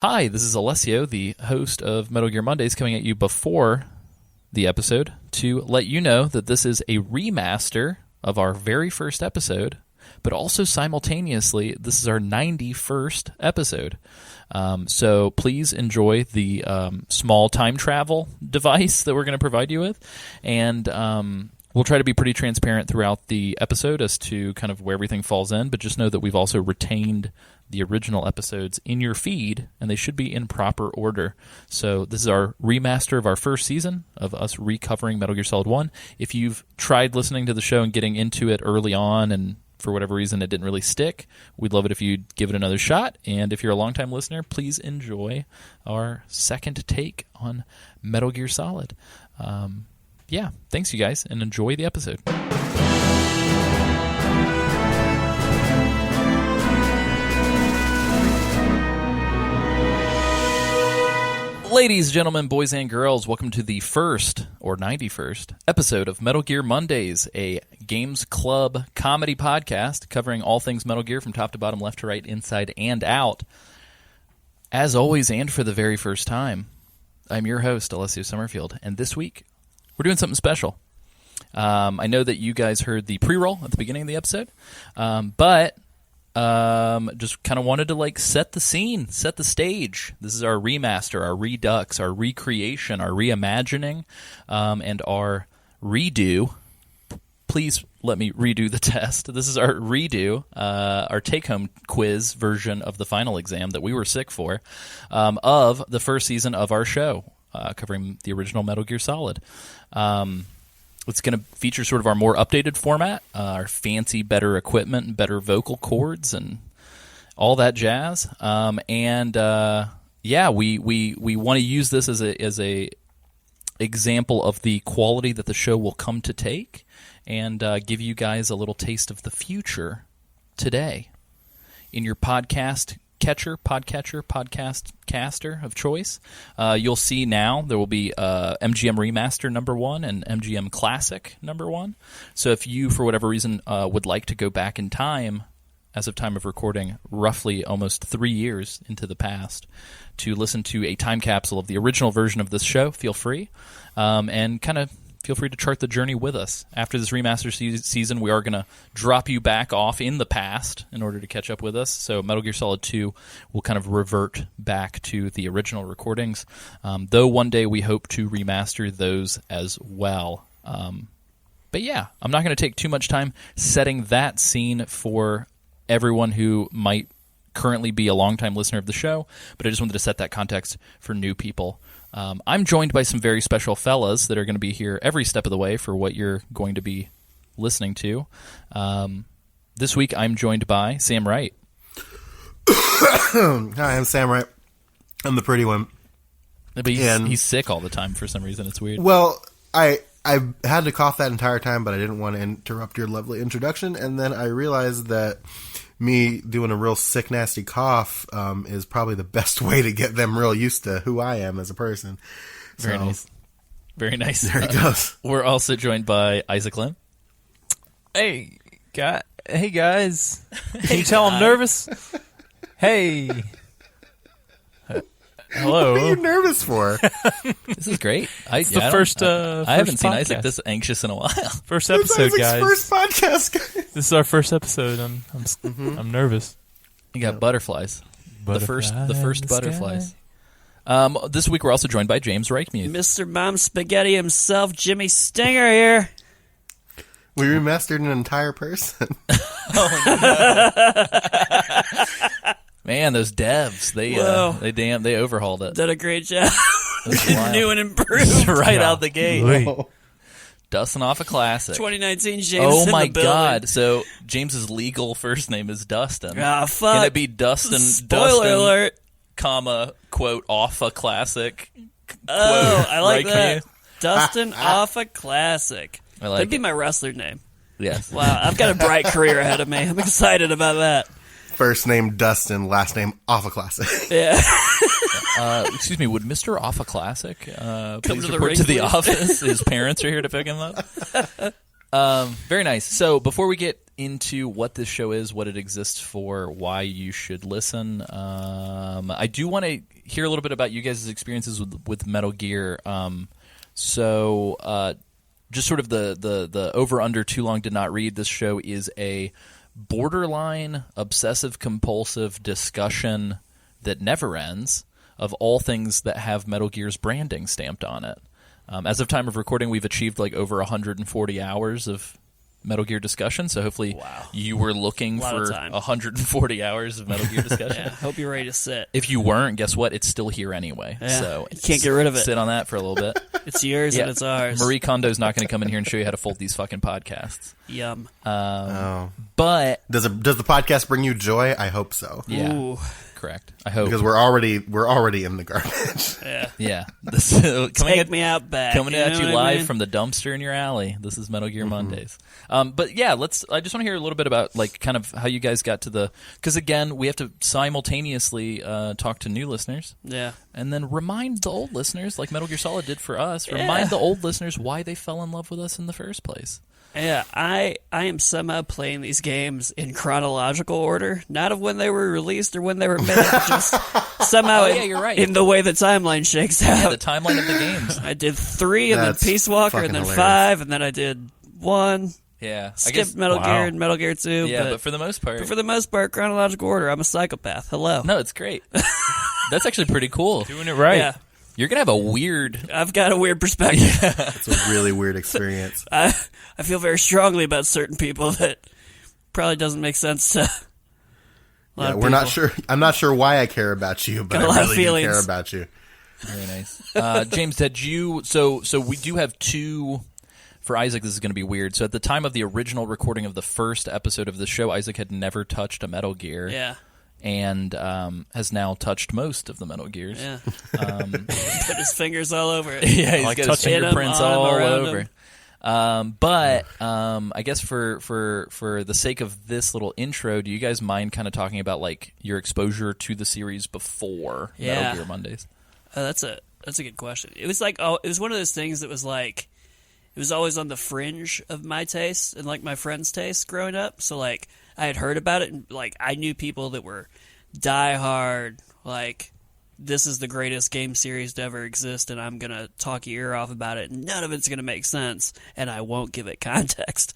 Hi, this is Alessio, the host of Metal Gear Mondays, coming at you before the episode to let you know that this is a remaster of our very first episode, but also simultaneously, this is our 91st episode. So please enjoy the small time travel device that we're going to provide you with, and we'll try to be pretty transparent throughout the episode as to kind of where everything falls in, but just know that we've also retained the original episodes in your feed, and they should be in proper order. So this is our remaster of our first season of us recovering Metal Gear Solid 1. If you've tried listening to the show and getting into it early on and for whatever reason it didn't really stick, we'd love it if you'd give it another shot. And if you're a longtime listener, please enjoy our second take on Metal Gear Solid. Yeah, thanks you guys, and enjoy the episode. Ladies, gentlemen, boys and girls, welcome to the first, or 91st, episode of Metal Gear Mondays, a Games Club comedy podcast covering all things Metal Gear from top to bottom, left to right, inside and out. As always, and for the very first time, I'm your host, Alessio Summerfield, and this week, we're doing something special. I know that you guys heard the pre-roll at the beginning of the episode, but just kind of wanted to set the scene, set the stage. This is our remaster, our redux, our recreation, our reimagining, and our redo. Please let me redo the test. This is our redo, our take-home quiz version of the final exam that we were sick for, of the first season of our show, covering the original Metal Gear Solid. It's going to feature sort of our more updated format, our fancy, better equipment, and better vocal cords, and all that jazz. We want to use this as a example of the quality that the show will come to take, and give you guys a little taste of the future today in your podcast caster of choice. You'll see now there will be MGM Remaster number 1 and MGM Classic number 1. So if you, for whatever reason, would like to go back in time, as of time of recording, roughly almost 3 years into the past, to listen to a time capsule of the original version of this show, feel free. And kind of feel free to chart the journey with us. After this remaster season, we are going to drop you back off in the past in order to catch up with us. So Metal Gear Solid 2 will kind of revert back to the original recordings, though one day we hope to remaster those as well. But yeah, I'm not going to take too much time setting that scene for everyone who might currently be a longtime listener of the show, but I just wanted to set that context for new people. I'm joined by some very special fellas that are going to be here every step of the way for what you're going to be listening to. This week, I'm joined by Sam Wright. Hi, I'm Sam Wright. I'm the pretty one. But he's sick all the time for some reason. It's weird. Well, I had to cough that entire time, but I didn't want to interrupt your lovely introduction, and then I realized that me doing a real sick, nasty cough is probably the best way to get them real used to who I am as a person. Very nice. Very nice. There he goes. We're also joined by Isaac Lim. Hey, guys. Can you tell I'm nervous? Hey. Hello. What are you nervous for? This is great. I haven't seen podcast. Isaac this anxious in a while. First episode, guys. First podcast, guys. This is our first episode. I'm nervous. You got butterflies. The first butterflies. This week we're also joined by James Reichmuth. Mr. Mom Spaghetti himself, Jimmy Stinger here. We remastered an entire person. Man, those devs, they overhauled it. Did a great job. New and improved. Just right out the gate. Oh. Dusting off a classic. 2019 James Oh in my the building. God. So James's legal first name is Dustin. Ah, fuck. Can it be Dustin? Spoiler alert. Comma, quote, off a classic. Oh, I like that. Me. Dustin off a classic. I like That'd be it. my wrestler name. Yes. Wow, I've got a bright career ahead of me. I'm excited about that. First name Dustin, last name Off a Classic. Yeah. Excuse me, would Mr. Off a Classic please to the report ring, to the please? office? His parents are here to pick him up. Very nice. So before we get into what this show is, what it exists for, why you should listen, I do want to hear a little bit about you guys' experiences with Metal Gear. So just sort of the over-under too long did not read. This show is a borderline obsessive-compulsive discussion that never ends of all things that have Metal Gear's branding stamped on it. As of time of recording, we've achieved like over 140 hours of Metal Gear discussion, so hopefully you were looking for 140 hours of Metal Gear discussion. Yeah, hope you're ready to sit. If you weren't, guess what? It's still here anyway. Yeah, so you can't get rid of it. Sit on that for a little bit. It's yours and it's ours. Marie Kondo's not going to come in here and show you how to fold these fucking podcasts. Yum. But does the podcast bring you joy? I hope so. Yeah. Ooh. Correct. I hope, because we're already in the garbage. Yeah. Yeah. Take me out back. Coming at you live I mean? from the dumpster in your alley. This is Metal Gear Mondays. But yeah, I just want to hear a little bit about like kind of how you guys got to because again, we have to simultaneously talk to new listeners. Yeah. And then remind the old listeners, like Metal Gear Solid did for us, remind the old listeners why they fell in love with us in the first place. Yeah, I am somehow playing these games in chronological order, not of when they were released or when they were made, just somehow you're right. in the way the timeline shakes out. Yeah, the timeline of the games. I did 3, and That's then Peace Walker, and fucking then hilarious. 5, and then I did 1. Yeah. Skipped Metal Gear and Metal Gear 2. Yeah, but for the most part. Chronological order. I'm a psychopath. Hello. No, it's great. That's actually pretty cool. Doing it right. Yeah. You're going to have a weird... I've got a weird perspective. It's a really weird experience. I feel very strongly about certain people that probably doesn't make sense to a lot of We're people. not sure. I'm not sure why I care about you, but Got a lot I of really do feelings. care about you. Very nice. James, did you... So we do have 2... For Isaac, this is going to be weird. So at the time of the original recording of the first episode of the show, Isaac had never touched a Metal Gear. Yeah. And has now touched most of the Metal Gears. Yeah. Put his fingers all over it. Yeah, he's Like got his touching him, fingerprints on him, all around over. I guess for the sake of this little intro, do you guys mind kind of talking about like your exposure to the series before Metal Gear Mondays? That's a good question. It was like it was one of those things that was like it was always on the fringe of my taste and like my friends' taste growing up. So like I had heard about it and like I knew people that were diehard like this is the greatest game series to ever exist and I'm gonna talk your ear off about it and none of it's gonna make sense and I won't give it context.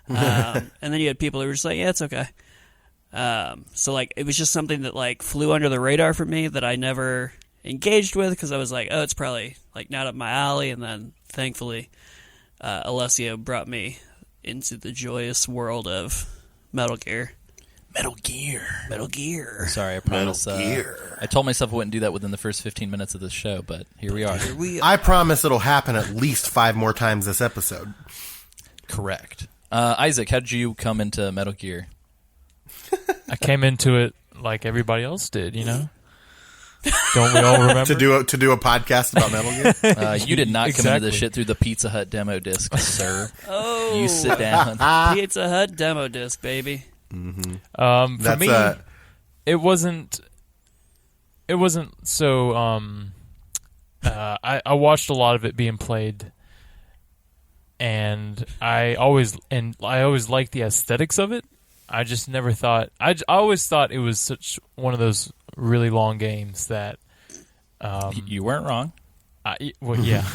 And then you had people who were just like, yeah, it's okay. So like it was just something that like flew under the radar for me that I never engaged with because I was like, oh, it's probably like not up my alley. And then thankfully, Alessio brought me into the joyous world of Metal Gear. Metal Gear. Sorry, I promise. Metal Gear. I told myself I wouldn't do that within the first 15 minutes of this show, but here we are. I promise it'll happen at least 5 more times this episode. Correct. Isaac, how did you come into Metal Gear? I came into it like everybody else did, you know? Don't we all remember? to do a podcast about Metal Gear? You did not come into this Exactly. shit through the Pizza Hut demo disc, sir. Oh, You sit down. Pizza Hut demo disc, baby. For That's me, it wasn't so I watched a lot of it being played and I always liked the aesthetics of it. I just never thought I always thought it was such one of those really long games that You weren't wrong. well, yeah.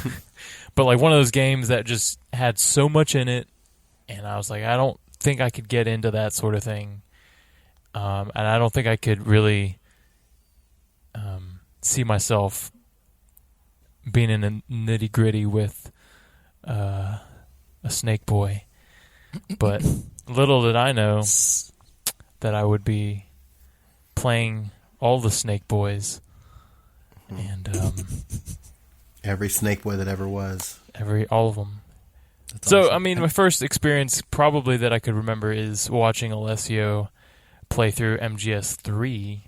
But like one of those games that just had so much in it and I was like, I don't think I could get into that sort of thing. And I don't think I could really see myself being in a nitty gritty with a Snake Boy. But little did I know that I would be playing all the Snake Boys and Every Snake Boy that ever was. all of them. That's So, awesome. I mean, my first experience probably that I could remember is watching Alessio play through MGS3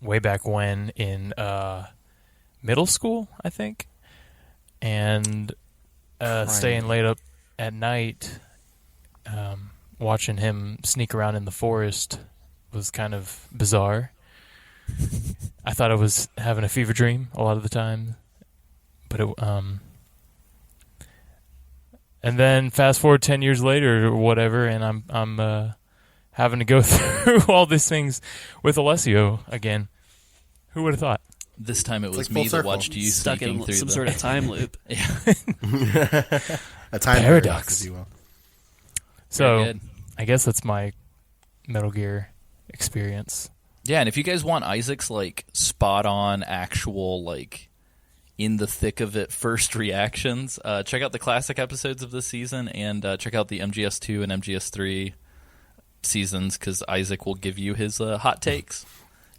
way back when in middle school, I think. And staying late up at night watching him sneak around in the forest was kind of bizarre. I thought I was having a fever dream a lot of the time. But And then fast forward 10 years later or whatever, and I'm having to go through all these things with Alessio again. Who would have thought? This time it was like me full that circle. watched you Stuck sneaking in through some the... sort of time loop. A time Paradox. if you will. So Very good. I guess that's my Metal Gear experience. Yeah, and if you guys want Isaac's like spot on, actual like in the thick of it first reactions, check out the classic episodes of this season and check out the MGS2 and MGS3 seasons because Isaac will give you his hot takes.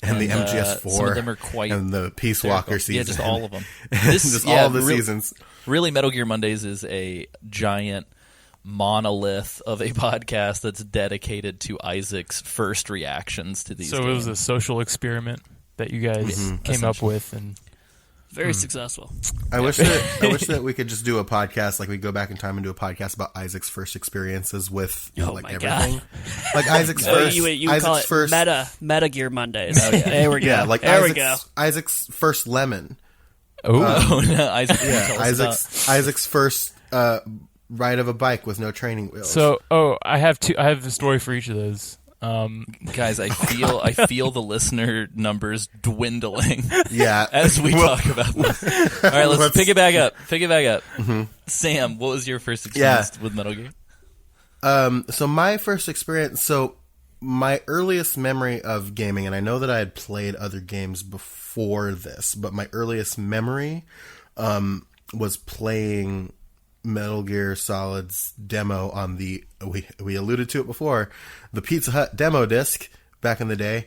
And the MGS4. Some of them are quite and the Peace Walker hysterical. season. Yeah, just all of them. Just all the seasons. Really, Metal Gear Mondays is a giant monolith of a podcast that's dedicated to Isaac's first reactions to these So games. it was a social experiment that you guys came up with, and Very successful. I wish that we could just do a podcast, like we go back in time and do a podcast about Isaac's first experiences with like my everything. Like Isaac's first. You would Isaac's call it first. Meta Gear Mondays. There we go. Yeah, like there Isaac's, we go. Isaac's first lemon. Oh, no, Isaac, Yeah, tell us about- Isaac's first ride of a bike with no training wheels. so I have the story for each of those. Guys, I feel the listener numbers dwindling yeah, as we talk about this. All right, let's pick it back up. Mm-hmm. Sam, what was your first experience with Metal Gear? So my first experience. So my earliest memory of gaming, and I know that I had played other games before this, but my earliest memory was playing Metal Gear Solid's demo on the we alluded to it before, the Pizza Hut demo disc back in the day,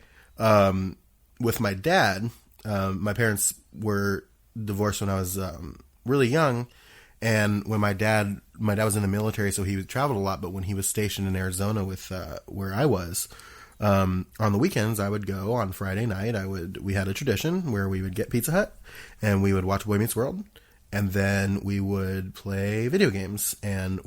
with my dad. My parents were divorced when I was really young, and when my dad was in the military, so he traveled a lot. But when he was stationed in Arizona with where I was, on the weekends I would go. On Friday night, we had a tradition where we would get Pizza Hut and we would watch Boy Meets World. And then we would play video games, and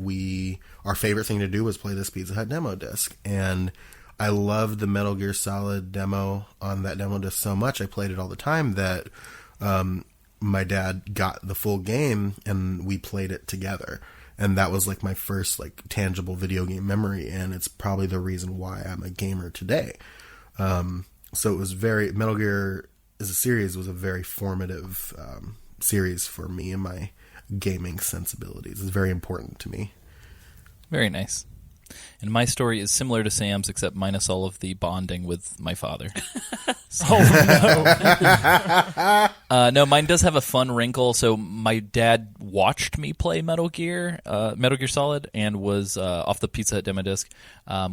our favorite thing to do was play this Pizza Hut demo disc. And I loved the Metal Gear Solid demo on that demo disc so much, I played it all the time, that my dad got the full game and we played it together. And that was like my first like tangible video game memory, and it's probably the reason why I'm a gamer today. So it was Metal Gear as a series was a very formative series for me and my gaming sensibilities. It's very important to me. Very nice. And my story is similar to Sam's, except minus all of the bonding with my father. No, mine does have a fun wrinkle. So my dad watched me play Metal Gear Solid, and was off the Pizza Hut demo disc.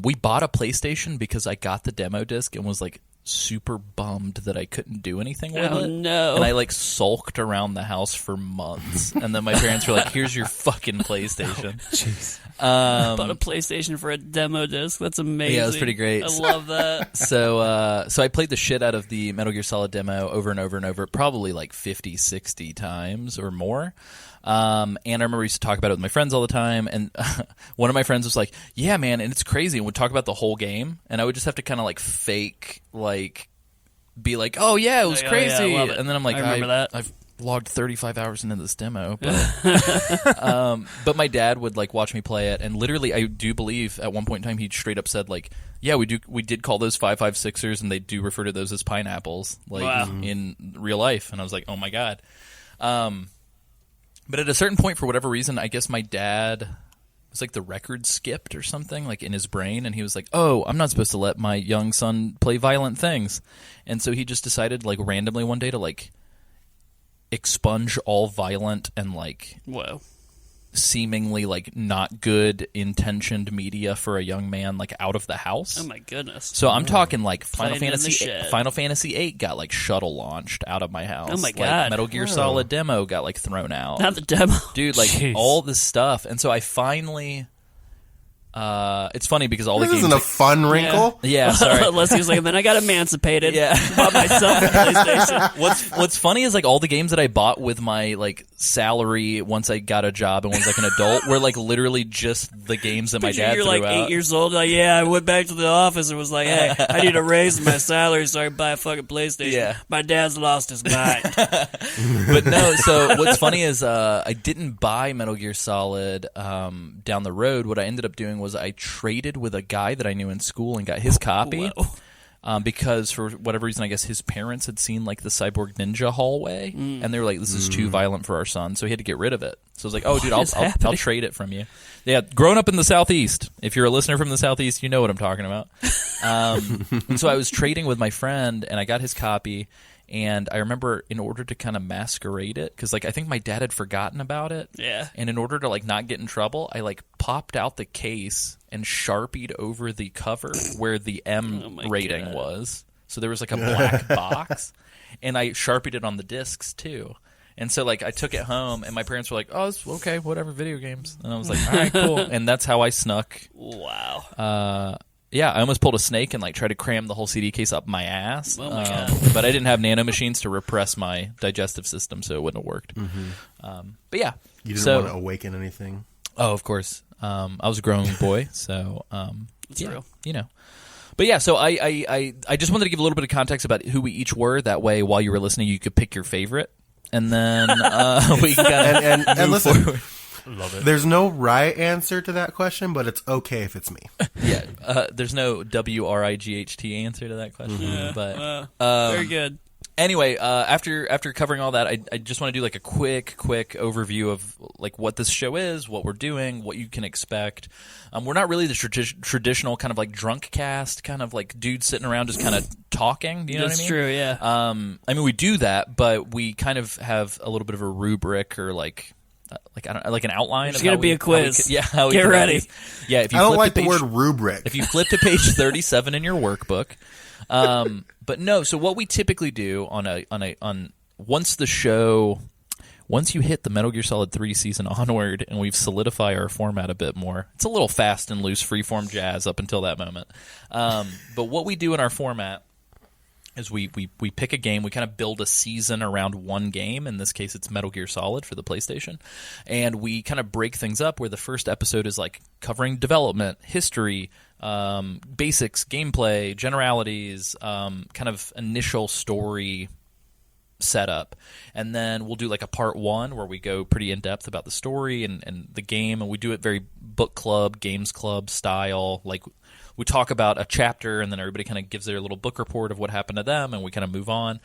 We bought a PlayStation because I got the demo disc and was like super bummed that I couldn't do anything with Oh, it. no. And I like sulked around the house for months. And then my parents were like, "Here's your fucking PlayStation." Jeez. Bought a PlayStation for a demo disc. That's amazing. Yeah, it was pretty great. I love that. So I played the shit out of the Metal Gear Solid demo over and over and over, probably like 50, 60 times or more. And I remember I used to talk about it with my friends all the time, and one of my friends was like, "Yeah, man," and it's crazy, and would talk about the whole game, and I would just have to kind of like fake, like, be like, "Oh yeah, it was Like, oh, crazy," yeah, I love it. and then I'm like, I remember that. I've logged 35 hours into this demo, but but my dad would like watch me play it, and literally I do believe at one point in time he straight up said like, "Yeah, we did call those 5.56ers, and they do refer to those as pineapples, like Wow. in real life," and I was like, "Oh my god." But at a certain point, for whatever reason, I guess my dad was like the record skipped or something, like in his brain, and he was like, "Oh, I'm not supposed to let my young son play violent things," and so he just decided, like randomly one day, to like expunge all violent and like Whoa. seemingly like not good intentioned media for a young man like out of the house. Oh my goodness. So I'm talking like Playing in the shed. Final Fantasy VIII got like shuttle launched out of my house. Oh my Like, God. Metal Gear Solid demo got like thrown out. Not the demo. Dude, like Jeez. all this stuff. And so I finally It's funny because all This the games... isn't a fun wrinkle. Yeah, sorry. Leslie was like, and then I got emancipated. Yeah. Bought myself a PlayStation. What's funny is like all the games that I bought with my like salary once I got a job and was like an adult were like literally just the games that my dad You're threw like out. 8 years old. Like, yeah, I went back to the office and was like, hey, I need a raise in my salary so I can buy a fucking PlayStation. Yeah. My dad's lost his mind. But no, so what's funny is I didn't buy Metal Gear Solid down the road. What I ended up doing was I traded with a guy that I knew in school and got his copy. Because for whatever reason, I guess his parents had seen like the Cyborg Ninja hallway, and they were like, "This is too violent for our son," so he had to get rid of it. So I was like, "Oh, dude, I'll trade it from you." Yeah, growing up in the Southeast, if you're a listener from the Southeast, you know what I'm talking about. And so I was trading with my friend, and I got his copy. And I remember in order to kind of masquerade it, because like I think my dad had forgotten about it. Yeah. And in order to like not get in trouble, I like popped out the case and Sharpied over the cover where the M rating was. So there was like a black box, and I Sharpied it on the discs too. And so like I took it home, and my parents were like, "Oh, it's okay, whatever, video games." And I was like, "All right, cool." And that's how I snuck. Wow. Yeah, I almost pulled a snake and like tried to cram the whole CD case up my ass. Oh my God. But I didn't have nano machines to repress my digestive system, so it wouldn't have worked. But yeah, You didn't want to awaken anything. Oh, of course. I was a growing boy, so That's yeah, real. you know. But yeah, so I just wanted to give a little bit of context about who we each were. That way, while you were listening, you could pick your favorite, and then we can kind of and listen. forward. Love it. There's no right answer to that question, but it's okay if it's me. Yeah, there's no WRIGHT answer to that question, but Very good. anyway, after covering all that, I just want to do like a quick overview of like what this show is, what we're doing, what you can expect. We're not really the traditional kind of like drunk cast, kind of like dudes sitting around just kind of talking. Do you know what I mean? That's true. Yeah. I mean, we do that, but we kind of have a little bit of a rubric or like I don't like an outline. It's of gonna how be we- a quiz. How we Get can ready. always- Yeah, if you I don't flip like to the page- word rubric. if you flip to page 37 in your workbook. But no, so what we typically do once you hit the Metal Gear Solid 3 season onward and we've solidified our format a bit more, it's a little fast and loose freeform jazz up until that moment. But what we do in our format is we pick a game, we kind of build a season around one game. In this case, it's Metal Gear Solid for the PlayStation. And we kind of break things up where the first episode is like covering development, history, basics, gameplay, generalities, kind of initial story setup. And then we'll do like a part one where we go pretty in depth about the story and the game, and we do it very book club, games club style. Like we talk about a chapter and then everybody kind of gives their little book report of what happened to them, and we kind of move on.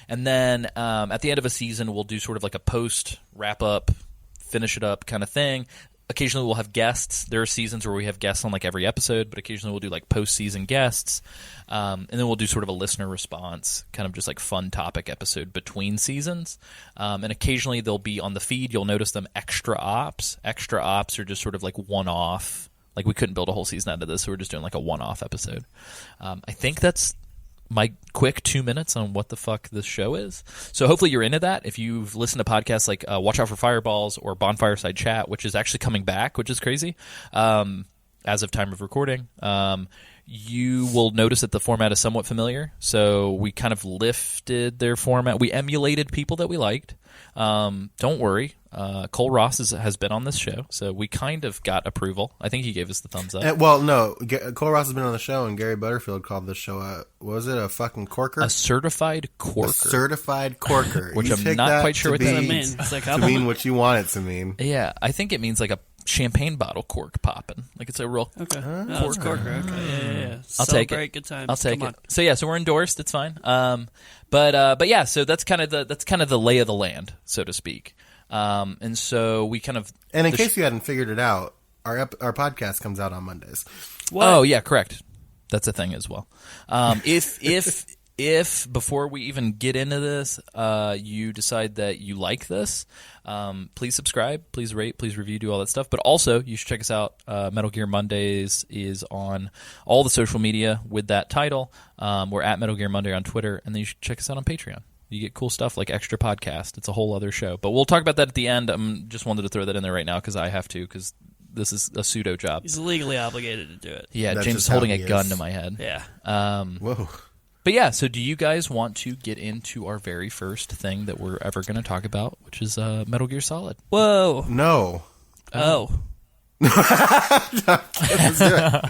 And then at the end of a season, we'll do sort of like a post wrap up, finish it up kind of thing. Occasionally we'll have guests. There are seasons where we have guests on like every episode, but occasionally we'll do like post-season guests. And then we'll do sort of a listener response, kind of just like fun topic episode between seasons. And occasionally they'll be on the feed. You'll notice them extra ops. Extra ops are just sort of like one-off. Like we couldn't build a whole season out of this, so we're just doing like a one-off episode. I think that's my quick 2 minutes on what the fuck this show is. So hopefully you're into that. If you've listened to podcasts like Watch Out for Fireballs or Bonfireside Chat, which is actually coming back, which is crazy, as of time of recording, you will notice that the format is somewhat familiar. So we kind of lifted their format. We emulated people that we liked. Don't worry. Cole Ross has been on this show, so we kind of got approval. I think he gave us the thumbs up. Well, no, Cole Ross has been on the show, and Gary Butterfield called this show what was it, a fucking corker? A certified corker. A certified corker. Which You I'm take not that quite sure to what that be- means. It's like To mean what you want it to mean. Yeah, I think it means like a champagne bottle cork popping. Like it's a real... Okay. No, it's corker. Okay. Yeah. I'll take it. Celebrate good times. I'll take Come it. on. So yeah, so we're endorsed. It's fine. But yeah, so that's kind of the lay of the land, so to speak. And so we kind of... And in case you hadn't figured it out, our podcast comes out on Mondays. What? Oh yeah, correct. That's a thing as well. If before we even get into this, you decide that you like this, please subscribe, please rate, please review, do all that stuff. But also, you should check us out. Metal Gear Mondays is on all the social media with that title. We're at Metal Gear Monday on Twitter, and then you should check us out on Patreon. You get cool stuff like extra podcast. It's a whole other show. But we'll talk about that at the end. I just wanted to throw that in there right now because I have to, because this is a pseudo job. He's legally obligated to do it. Yeah, That's James just is holding how a he gun is. to my head. Yeah. Whoa. But yeah, so do you guys want to get into our very first thing that we're ever going to talk about, which is Metal Gear Solid? Whoa. No. Oh. Let's do it.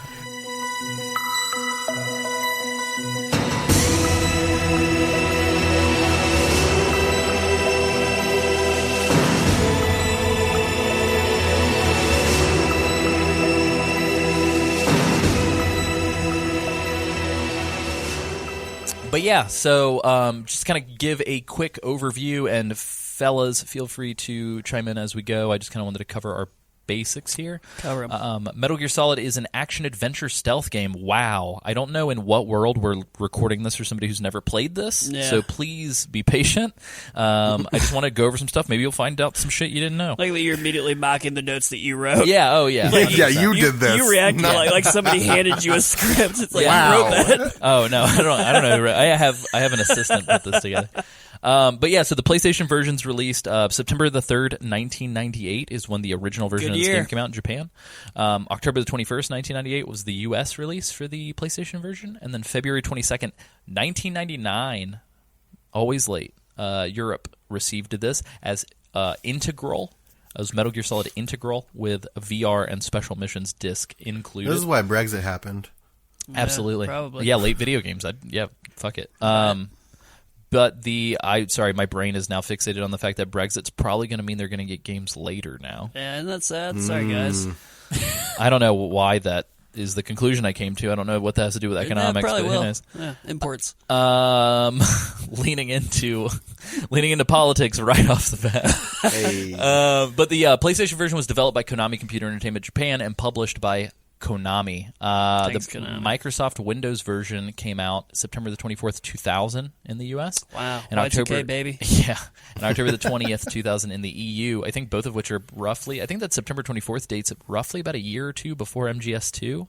But yeah, so just kind of give a quick overview, and fellas, feel free to chime in as we go. I just kind of wanted to cover our basics here. Cover 'em. Metal Gear Solid is an action-adventure stealth game. Wow. I don't know in what world we're recording this for somebody who's never played this, Yeah. so please be patient. I just want to go over some stuff. Maybe you'll find out some shit you didn't know. Like that you're immediately mocking the notes that you wrote. Yeah, oh yeah. Yeah, 100%. you did this. You reacted No. like somebody handed you a script. It's like Wow. you wrote that. Oh no, I don't know. I have an assistant put this together. But yeah, so the PlayStation version's released September the 3rd, 1998 is when the original version Good of this year. game came out in Japan. October the 21st, 1998 was the US release for the PlayStation version, and then February 22nd, 1999, always late, Europe received this as Integral, as Metal Gear Solid Integral with VR and special missions disc included. This is why Brexit happened. Absolutely. probably. Yeah, late video games. Fuck it. But my brain is now fixated on the fact that Brexit's probably going to mean they're going to get games later now. Yeah, and that's sad. Sorry, guys. I don't know why that is the conclusion I came to. I don't know what that has to do with economics. Probably but will. who knows? Yeah, imports. Leaning into politics right off the bat. Hey. But the PlayStation version was developed by Konami Computer Entertainment Japan and published by Konami. Thanks, The Konami. Microsoft Windows version came out September the 24th, 2000 in the US. Wow. And Y2K, baby. Yeah. And October the 20th, 2000 in the EU. I think both of which are roughly, I think that September 24th dates roughly about a year or two before MGS2.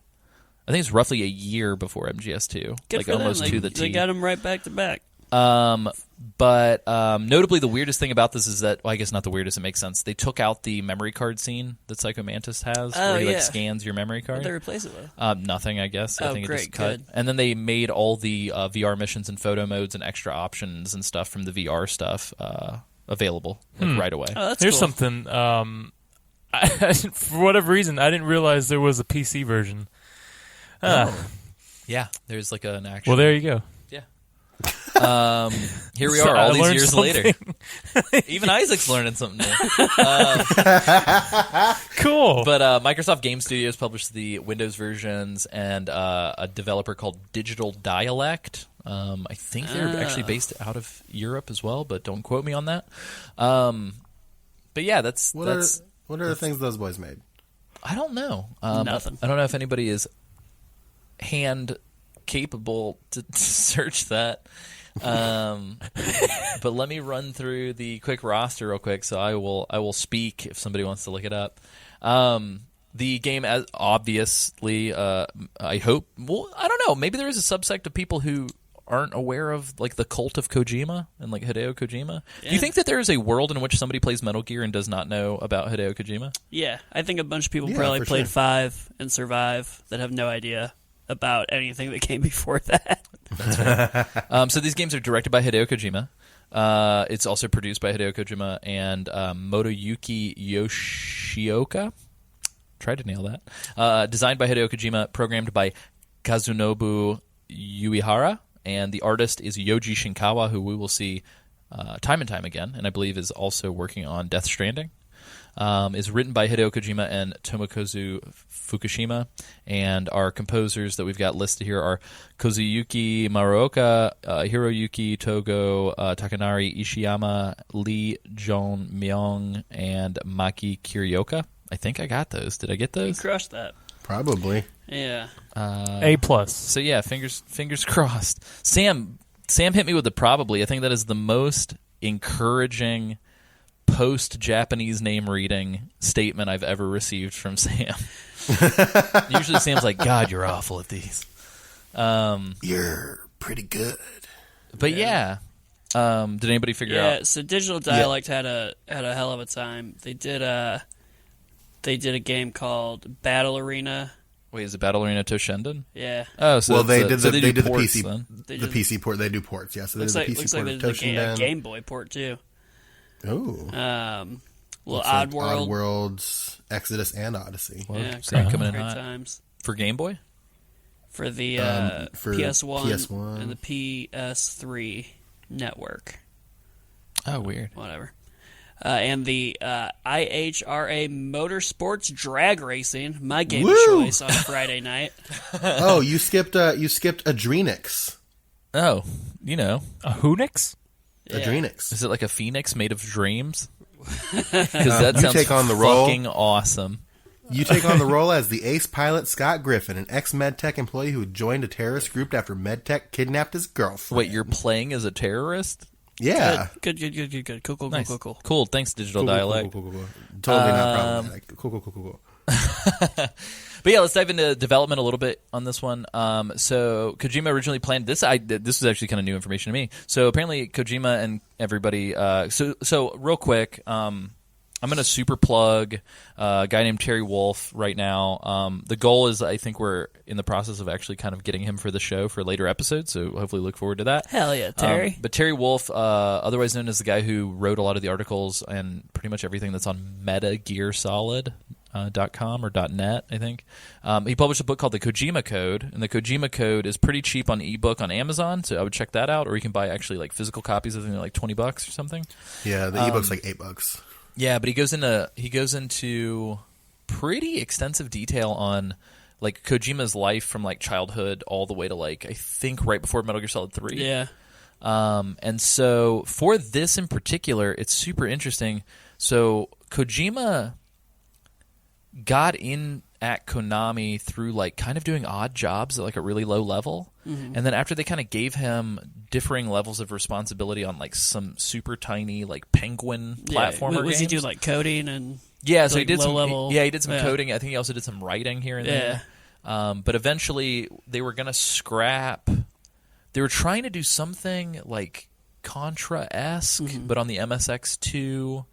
I think it's roughly a year before MGS2. Good like for them. almost They, to the they T. got them right back to back. But notably, the weirdest thing about this is that, well, I guess not the weirdest, it makes sense. They took out the memory card scene that Psycho Mantis has, where he yeah. like scans your memory card. What they replace it with? Nothing, I guess. I Oh, think it great, just cut. good. And then they made all the VR missions and photo modes and extra options and stuff from the VR stuff available right away. Oh, that's Here's cool. something. For whatever reason, I didn't realize there was a PC version. Yeah, there's like an actual. Well, there you go. Here we So are, I all these learned years something. later. Even Isaac's learning something new. Cool. But Microsoft Game Studios published the Windows versions, and a developer called Digital Dialect. I think they're actually based out of Europe as well, but don't quote me on that. But yeah, that's What are the things those boys made? I don't know. Nothing. I don't know if anybody is hand capable to search that. But let me run through the quick roster real quick. So I will speak if somebody wants to look it up. The game, as obviously, I hope. Well, I don't know. Maybe there is a subsect of people who aren't aware of like the cult of Kojima and like Hideo Kojima. Do you think that there is a world in which somebody plays Metal Gear and does not know about Hideo Kojima? Yeah, I think a bunch of people Yeah, probably for played sure. 5 and Survive that have no idea about anything that came before that. So these games are directed by Hideo Kojima. It's also produced by Hideo Kojima and Motoyuki Yoshioka. Tried to nail that. Designed by Hideo Kojima, programmed by Kazunobu Uehara, and the artist is Yoji Shinkawa, who we will see time and time again, and I believe is also working on Death Stranding. Is written by Hideo Kojima and Tomokazu Fukushima, and our composers that we've got listed here are Kozuyuki Maruoka, Hiroyuki Togo, Takanari Ishiyama, Lee Jong Myung, and Maki Kirioka. I think I got those. Did I get You those? crushed that. Probably. Yeah. A+. So yeah, fingers crossed. Sam hit me with the probably. I think that is the most encouraging post-Japanese name reading statement I've ever received from Sam. Usually Sam's like, God, you're awful at these. You're pretty good. But yeah. Did anybody figure Yeah, out? so Digital Dialect had a hell of a time. They They did a game called Battle Arena. Wait, is it Battle Arena Toshinden? Yeah. Oh, so Well, they it's did so the ports, PC then. the PC port. They do ports, yeah. So they Looks did like, the PC looks like port they of did a Toshinden. Game Boy port, too. Oh, Little looks like Oddworld. Oddworlds, Exodus, and Odyssey. Well, Yeah, so you're coming in great hot. times. For Game Boy? For the For PS1 and the PS3 network. Oh, weird. Whatever. And the IHRA Motorsports Drag Racing, my game of Woo! choice on Friday night. Oh, you skipped Adrenix. Oh, you know. A Hoonix? Yeah. Adrenix. Is it like a phoenix made of dreams? Because that You sounds take on the role. fucking awesome. You take on the role as the ace pilot Scott Griffin, an ex-MedTech employee who joined a terrorist group after MedTech kidnapped his girlfriend. Wait, you're playing as a terrorist? Yeah. Good. Cool. Nice. Cool. Thanks, Digital Cool, Dialect. cool. Totally not problematic. Cool. But yeah, let's dive into development a little bit on this one. So Kojima originally planned this. This was actually kind of new information to me. So apparently Kojima and everybody. So real quick, I'm going to super plug a guy named Terry Wolf right now. The goal is, I think we're in the process of actually kind of getting him for the show for later episodes, so hopefully look forward to that. Hell yeah, Terry. But Terry Wolf, otherwise known as the guy who wrote a lot of the articles and pretty much everything that's on MetaGearSolid.com or .net, I think. He published a book called The Kojima Code, and The Kojima Code is pretty cheap on ebook on Amazon, so I would check that out, or you can buy actually like physical copies of them like $20 or something. Yeah, the ebook's like $8. Yeah, but he goes into pretty extensive detail on like Kojima's life from like childhood all the way to like I think right before Metal Gear Solid 3. Yeah. And so for this in particular, it's super interesting. So Kojima got in at Konami through like kind of doing odd jobs at like a really low level. Mm-hmm. And then after they kind of gave him differing levels of responsibility on like some super tiny like penguin platformer Was he games. do like coding and Yeah, so like he did low some level? he did some Yeah. coding. I think he also did some writing here and there. But eventually they were going to scrap. They were trying to do something like Contra-esque, but on the MSX2.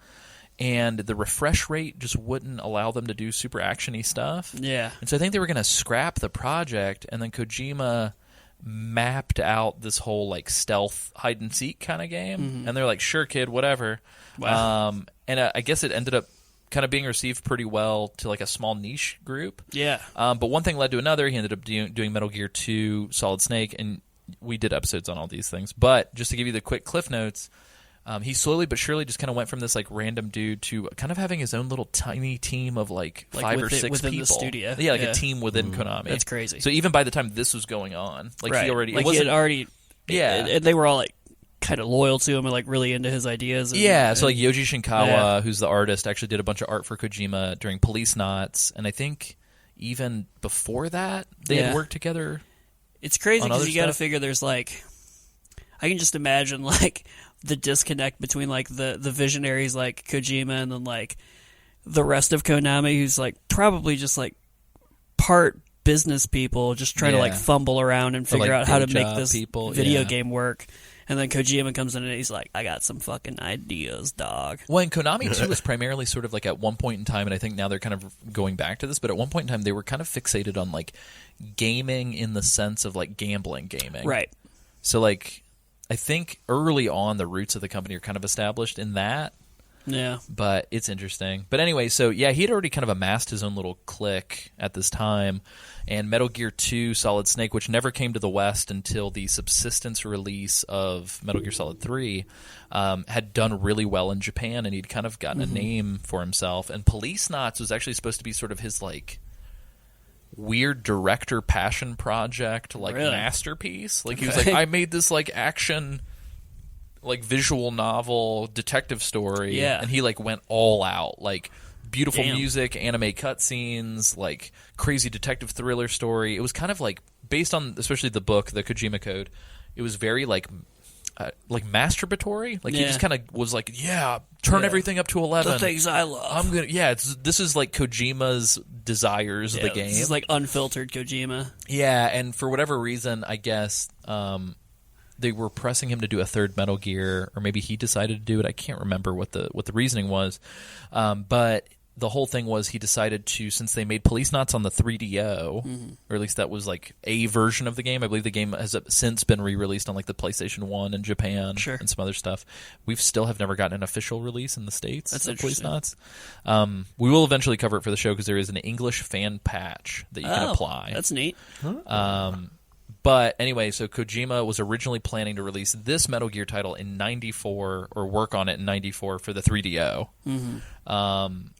And the refresh rate just wouldn't allow them to do super actiony stuff. Yeah. And so I think they were going to scrap the project, and then Kojima mapped out this whole like stealth hide and seek kind of game. And they're like, "Sure, kid, whatever." Wow. And I guess it ended up kind of being received pretty well to like a small niche group. Yeah. But one thing led to another. He ended up doing Metal Gear 2, Solid Snake, and we did episodes on all these things. But just to give you the quick cliff notes. He slowly but surely just kind of went from this like random dude to kind of having his own little tiny team of like 5 or 6 within people. the studio. Yeah, like a team within Konami. That's crazy. So even by the time this was going on, like right. he already like it he wasn't had already. Yeah. And they were all like kind of loyal to him and like really into his ideas. And, yeah. So like Yoji Shinkawa, Yeah. who's the artist, actually did a bunch of art for Kojima during Police Knots, and I think even before that they had worked together. It's crazy because other you got to stuff. figure there's like, I can just imagine like the disconnect between like the visionaries like Kojima and then like the rest of Konami, who's like probably just like part business people just trying to like fumble around and figure like, out how to day make job this people, video yeah. game work. And then Kojima comes in and he's like, I got some fucking ideas, dog. Well, and Konami, too, was primarily sort of like at one point in time, and I think now they're kind of going back to this, but at one point in time they were kind of fixated on like gaming in the sense of like gambling gaming. Right. So like I think early on the roots of the company are kind of established in that. Yeah. But it's interesting. But anyway, so yeah, he had already kind of amassed his own little clique at this time. And Metal Gear 2 Solid Snake, which never came to the West until the subsistence release of Metal Gear Solid 3, had done really well in Japan, and he'd kind of gotten a name for himself. And Police Knots was actually supposed to be sort of his like weird director passion project, like Really? masterpiece. Like he was like, I made this like action like visual novel detective story, Yeah. and he like went all out, like beautiful Damn. music, anime cutscenes, like crazy detective thriller story. It was kind of like based on especially the book, the Kojima Code. It was very like masturbatory. Like he Yeah. just kind of was like, turn everything up to 11. The things I love. I'm gonna this is like Kojima's desires of the game. This is like unfiltered Kojima. Yeah, and for whatever reason, I guess they were pressing him to do a third Metal Gear, or maybe he decided to do it. I can't remember what the reasoning was, but the whole thing was he decided to, since they made Police Knots on the 3DO, or at least that was like a version of the game. I believe the game has since been re-released on like the PlayStation 1 in Japan and some other stuff. We still have never gotten an official release in the States of Police Knots. We will eventually cover it for the show because there is an English fan patch that you can apply. That's neat. But anyway, so Kojima was originally planning to release this Metal Gear title in 94, or work on it in 94 for the 3DO.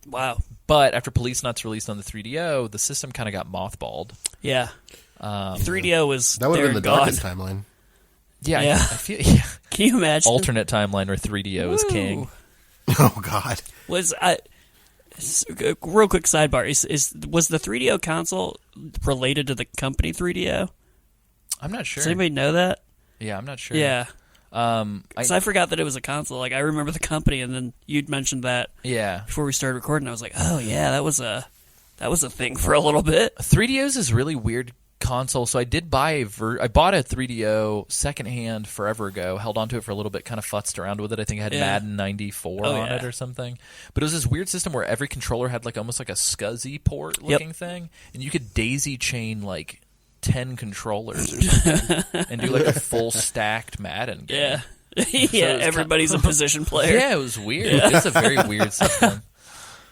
Wow. But after Police Knots released on the 3DO, the system kind of got mothballed. Yeah. 3DO was That would have been the gone. darkest timeline. Yeah. Yeah. I feel, Can you imagine? alternate timeline where 3DO is king. Oh, God. Real quick sidebar. Was the 3DO console related to the company 3DO? I'm not sure. Does anybody know that? Yeah, I'm not sure. Yeah. Because I forgot that it was a console. Like, I remember the company, and then you'd mentioned that before we started recording. I was like, oh, yeah, that was a thing for a little bit. 3DO's is really weird console. So I did buy I bought a 3DO secondhand forever ago, held onto it for a little bit, kind of futzed around with it. I think it had Madden 94 on it or something. But it was this weird system where every controller had like almost like a SCSI port looking thing, and you could daisy chain like 10 controllers or something and do like a full stacked Madden game. Yeah, everybody's a position player. Yeah, it was weird. It's a very weird system.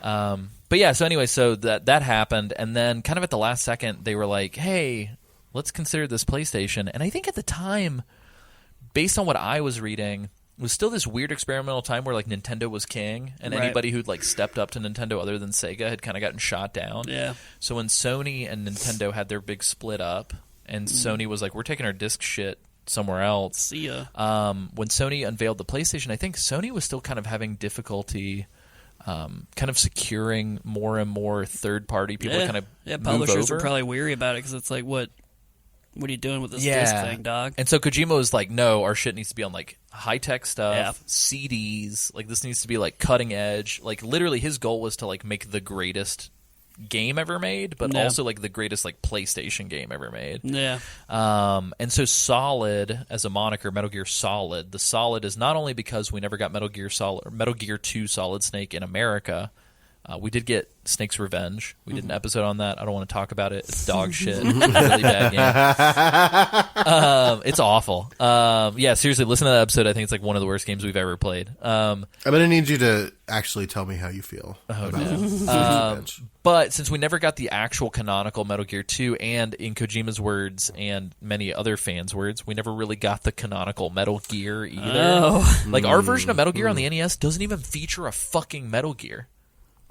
But yeah, so anyway, so that happened, and then kind of at the last second, they were like, hey, let's consider this PlayStation. And I think at the time, based on what I was reading, it was still this weird experimental time where like Nintendo was king, and anybody who'd like stepped up to Nintendo other than Sega had kind of gotten shot down. Yeah. So when Sony and Nintendo had their big split up, and Sony was like, we're taking our disc shit somewhere else. See ya. When Sony unveiled the PlayStation, I think Sony was still kind of having difficulty kind of securing more and more third-party people to kind of publishers move over. are probably weary about it because it's like, what are you doing with this disc thing, dog? And so Kojima was like, no, our shit needs to be on like high-tech stuff, CDs, like this needs to be like cutting edge. Like literally his goal was to like make the greatest game ever made, but also like the greatest like PlayStation game ever made. Yeah. And so Solid as a moniker, Metal Gear Solid, the Solid is not only because we never got Metal Gear 2 Solid Snake in America. We did get Snake's Revenge. We did an episode on that. I don't want to talk about it. It's dog shit. It's a really bad game. It's awful. Yeah, seriously, listen to that episode. I think it's like one of the worst games we've ever played. I'm going to need you to actually tell me how you feel about it. But since we never got the actual canonical Metal Gear 2, and in Kojima's words and many other fans' words, we never really got the canonical Metal Gear either. Like, our version of Metal Gear on the NES doesn't even feature a fucking Metal Gear.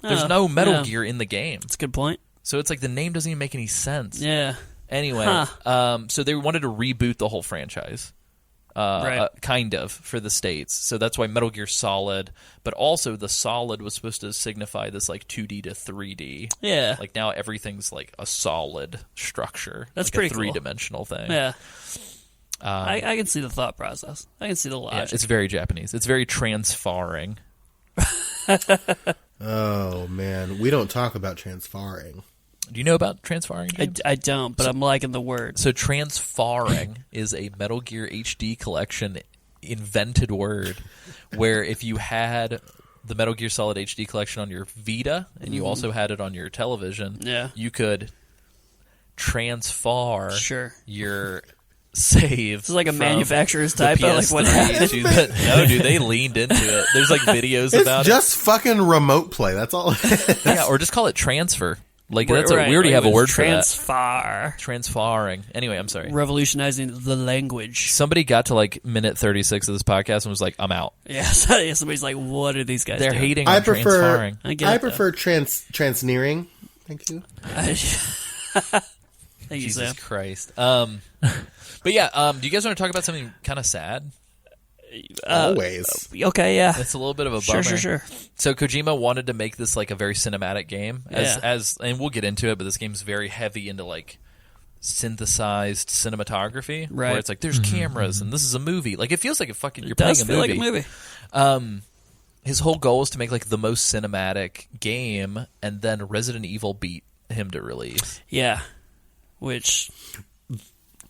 There's no Metal Gear in the game. That's a good point. So it's like the name doesn't even make any sense. Yeah. Anyway, so they wanted to reboot the whole franchise. Kind of, for the States. So that's why Metal Gear Solid, but also the Solid was supposed to signify this like 2D to 3D. Yeah. Like now everything's like a solid structure. That's like pretty a three-dimensional thing. Yeah. I can see the thought process. I can see the logic. Yeah, it's very Japanese. It's very transfarring. Oh, man. We don't talk about transfarring. Do you know about transfarring, James? I don't, but I'm liking the word. So transfarring is a Metal Gear HD collection invented word where if you had the Metal Gear Solid HD collection on your Vita and you also had it on your television, you could transfer your save. It's like a manufacturer's typo. Like what happened? No, dude, they leaned into it. There's like videos about it. It's just fucking remote play. That's all it is. Yeah, or just call it transfer. Like we already have a word for that. Transfarring. Anyway, I'm sorry. Revolutionizing the language. Somebody got to like minute 36 of this podcast and was like, I'm out. Yeah, somebody's like, what are these guys doing? Hating on transfarring. I prefer transneering. Thank you. Thank you, Jesus Sam. Christ. But yeah, do you guys want to talk about something kind of sad? Always. Okay, yeah. It's a little bit of a bummer. Sure. So Kojima wanted to make this like a very cinematic game, and we'll get into it. But this game's very heavy into like synthesized cinematography, where it's like there's cameras and this is a movie. Like it feels like you're playing a movie. Like a movie. His whole goal is to make like the most cinematic game, and then Resident Evil beat him to release. Yeah, which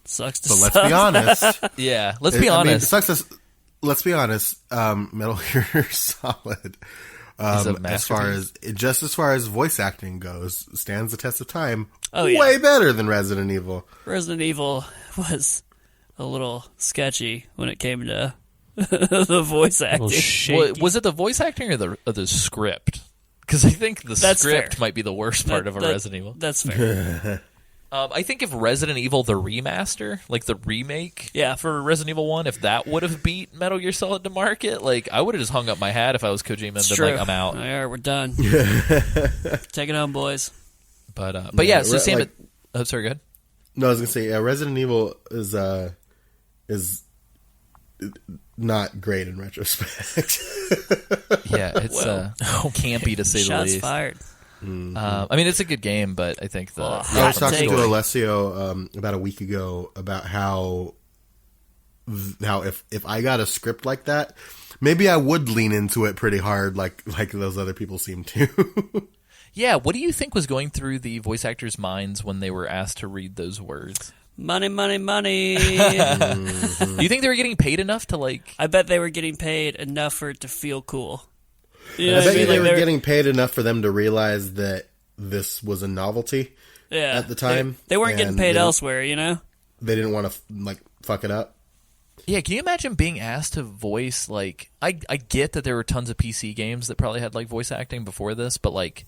sucks to But let's be honest. Yeah, let's be honest. Let's be honest. Metal Gear Solid Is a as far masterpiece. as far as voice acting goes, stands the test of time. Oh, yeah. Way better than Resident Evil. Resident Evil was a little sketchy when it came to the voice A little acting. shaky. Was it the voice acting or the script? Because I think the That's script fair. might be the worst part of a Resident Evil. That's fair. I think if Resident Evil the remaster, like the remake, Yeah. for Resident Evil 1, if that would have beat Metal Gear Solid to market, like I would have just hung up my hat if I was Kojima and been True. like, I'm out. All right, we're done. Take it home, boys. But yeah, so Sam. like- Oh, sorry, go ahead. No, I was gonna say Resident Evil is not great in retrospect. Yeah, it's campy to say the Shots least. fired. I mean, it's a good game, but I think the I was Hot talking take. to Alessio about a week ago about how if I got a script like that, maybe I would lean into it pretty hard, like those other people seem to. Yeah, what do you think was going through the voice actors' minds when they were asked to read those words? Money, money, money. Do you think they were getting paid enough to like? I bet they were getting paid enough for it to feel cool. You know I what bet I you mean? they Like, were getting paid enough for them to realize that this was a novelty. yeah, at the time, They weren't getting and paid they- elsewhere, you know? They didn't want to fuck it up. Yeah, can you imagine being asked to voice like? I get that there were tons of PC games that probably had like voice acting before this, but like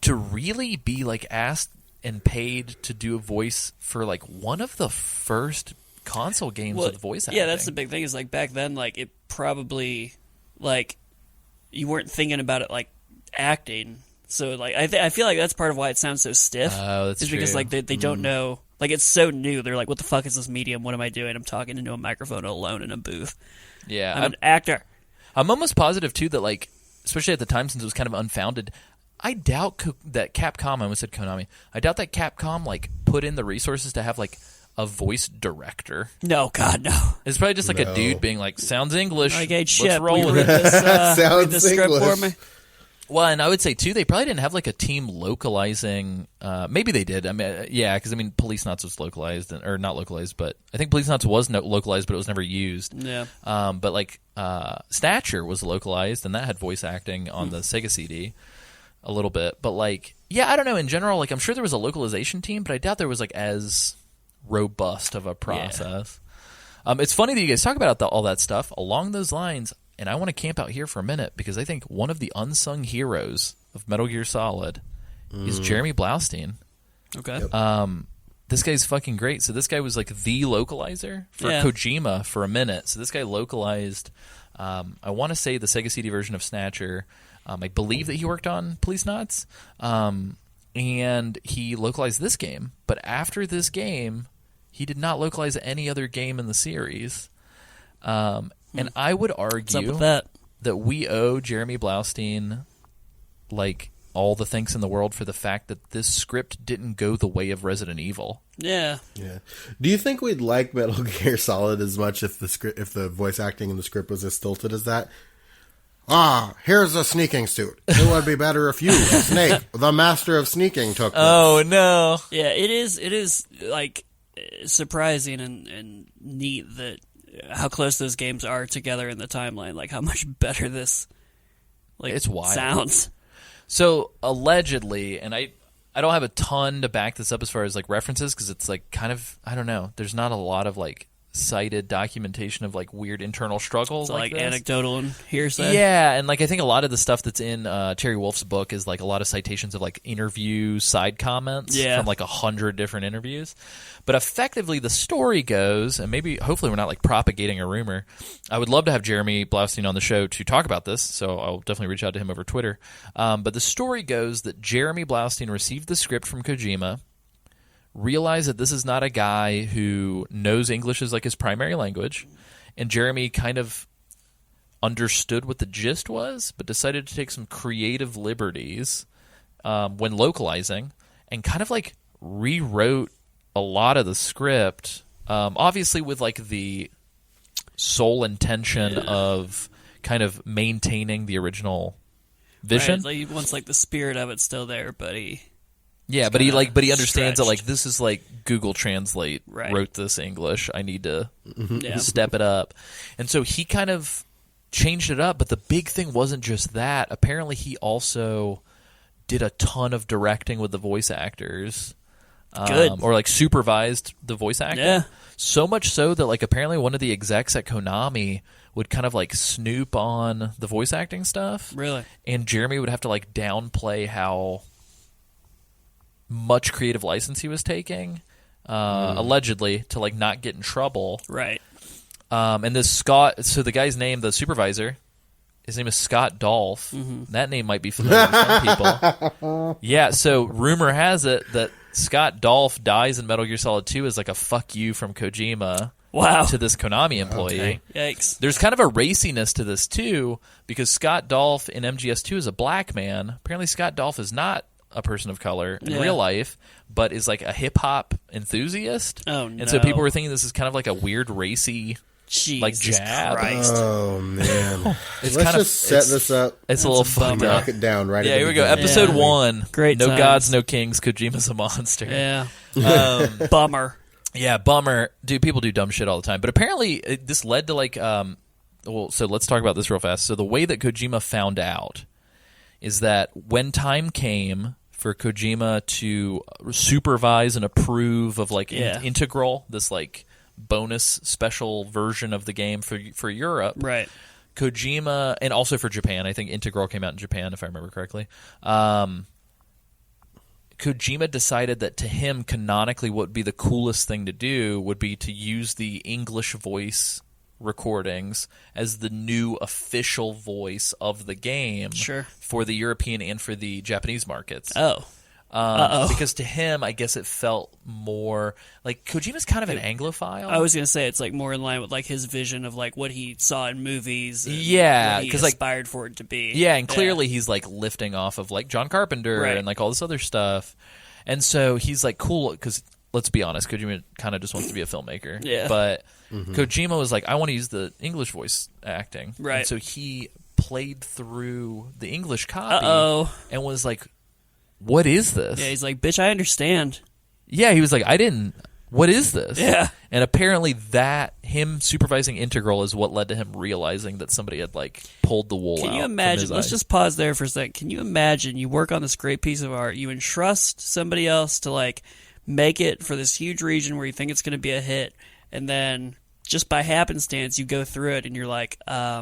to really be like asked and paid to do a voice for like one of the first console games with voice acting. Yeah, that's the big thing is like back then, like it probably like you weren't thinking about it like acting. So like I feel like that's part of why it sounds so stiff. Oh, that's is because true. like they don't know, like it's so new. They're like, what the fuck is this medium? What am I doing? I'm talking into a microphone alone in a booth. Yeah, I'm an actor. I'm almost positive too that like, especially at the time since it was kind of unfounded, I doubt that Capcom. I almost said Konami. I doubt that Capcom like put in the resources to have like a voice director. No, God, no. It's probably just like a No. dude being like, "Sounds English. Like, hey, Let's shit, roll will you with read it." this, read Sounds this script for English. me? Well, and I would say too, they probably didn't have like a team localizing. Maybe they did. I mean, yeah, because I mean, Police Knots was localized, or not localized, but I think Police Knots was localized, but it was never used. Yeah. But like Snatcher was localized, and that had voice acting on the Sega CD a little bit. But like, yeah, I don't know. In general, like I'm sure there was a localization team, but I doubt there was like as robust of a process. It's funny that you guys talk about all that stuff along those lines. And I want to camp out here for a minute because I think one of the unsung heroes of Metal Gear Solid is Jeremy Blaustein. Okay. This guy's fucking great. So this guy was like the localizer for Yeah. Kojima for a minute. So this guy localized, I want to say the Sega CD version of Snatcher. I believe that he worked on Police Knots. And he localized this game. But after this game, he did not localize any other game in the series. And I would What's up argue with that? that we owe Jeremy Blaustein like all the thanks in the world for the fact that this script didn't go the way of Resident Evil. Yeah. Yeah. Do you think we'd like Metal Gear Solid as much if the voice acting in the script was as stilted as that? Here's a sneaking suit. It would be better if you, Snake, the master of sneaking, took this. Oh no. Yeah, it is like surprising and neat that how close those games are together in the timeline. Like how much better this It's wild. sounds. So allegedly, and I don't have a ton to back this up as far as like references because it's like kind of, I don't know. There's not a lot of like cited documentation of like weird internal struggles So like this. anecdotal and hearsay. Yeah, and like I think a lot of the stuff that's in Terry Wolf's book is like a lot of citations of like interview side comments from like 100 different interviews. But effectively, the story goes, and maybe hopefully we're not like propagating a rumor. I would love to have Jeremy Blaustein on the show to talk about this, so I'll definitely reach out to him over Twitter. But the story goes that Jeremy Blaustein received the script from Kojima, realized that this is not a guy who knows English as like his primary language, and Jeremy kind of understood what the gist was, but decided to take some creative liberties when localizing, and kind of like rewrote a lot of the script, obviously with like the sole intention of kind of maintaining the original vision. Right, like he wants like the spirit of it still there, but he But he understands that stretched. like this is like Google Translate Right. wrote this English. I need to yeah. step it up. And so he kind of changed it up. But the big thing wasn't just that. Apparently, he also did a ton of directing with the voice actors. Good. Or like supervised the voice acting. Yeah. So much so that like apparently one of the execs at Konami would kind of like snoop on the voice acting stuff. Really? And Jeremy would have to like downplay how much creative license he was taking, allegedly, to like not get in trouble. Right. And this Scott, so the guy's name, the supervisor, his name is Scott Dolph. That name might be familiar to some people. Yeah, so rumor has it that Scott Dolph dies in Metal Gear Solid 2 as like a fuck you from Kojima. Wow. To this Konami employee. Okay. Yikes. There's kind of a raciness to this too, because Scott Dolph in MGS2 is a black man. Apparently Scott Dolph is not a person of color in real life, but is like a hip-hop enthusiast. Oh, no. And so people were thinking this is kind of like a weird racy Jesus like jab. Christ. Oh man, It's let's kind of- just set it's- this up. It's a little fucked up. Knock it down right. Yeah, at the here we go. beginning. Episode Yeah. 1. Great No times. gods, no kings. Kojima's a monster. Yeah. Um, Bummer. Yeah, bummer. Dude, people do dumb shit all the time. But apparently, this led to like, well, so let's talk about this real fast. So the way that Kojima found out is that when time came for Kojima to supervise and approve of like Yeah. Integral, this like bonus special version of the game for Europe, Right. Kojima, and also for Japan. I think Integral came out in Japan, if I remember correctly. Kojima decided that to him, canonically, what would be the coolest thing to do would be to use the English voice recordings as the new official voice of the game Sure. for the European and for the Japanese markets. Oh. Because to him, I guess it felt more like Kojima's kind of an Anglophile. I was gonna say it's like more in line with like his vision of like what he saw in movies. And Yeah, what he 'cause, like- aspired for it to be. Yeah, and clearly he's like lifting off of like John Carpenter Right. and like all this other stuff. And so he's like cool because let's be honest, Kojima kind of just wants to be a filmmaker. Yeah. But Kojima was like, I want to use the English voice acting. Right. And so he played through the English copy and was like, what is this? Yeah, he's like, bitch, I understand. Yeah, he was like, what is this? Yeah. And apparently that, him supervising Integral is what led to him realizing that somebody had like pulled the wool out. Can you from imagine? his Let's eyes. just pause there for a second. Can you imagine you work on this great piece of art, you entrust somebody else to like make it for this huge region where you think it's going to be a hit, and then just by happenstance you go through it and you're like, I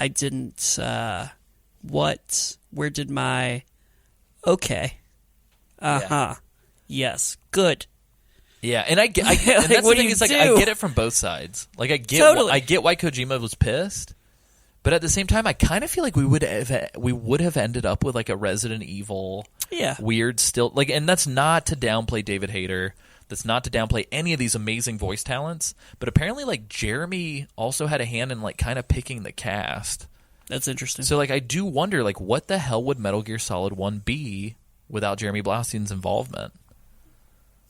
didn't. What? Where did my? Okay. Yes. Good. Yeah, and I get, Like, and that's what the do thing. you It's like do? I get it from both sides. Like I get, Totally. I get why Kojima was pissed, but at the same time, I kind of feel like we would have ended up with like a Resident Evil, Yeah. weird still like, and that's not to downplay David Hayter. That's not to downplay any of these amazing voice talents, but apparently, like Jeremy also had a hand in like kind of picking the cast. That's interesting. So like, I do wonder like, what the hell would Metal Gear Solid 1 be without Jeremy Blaustein's involvement?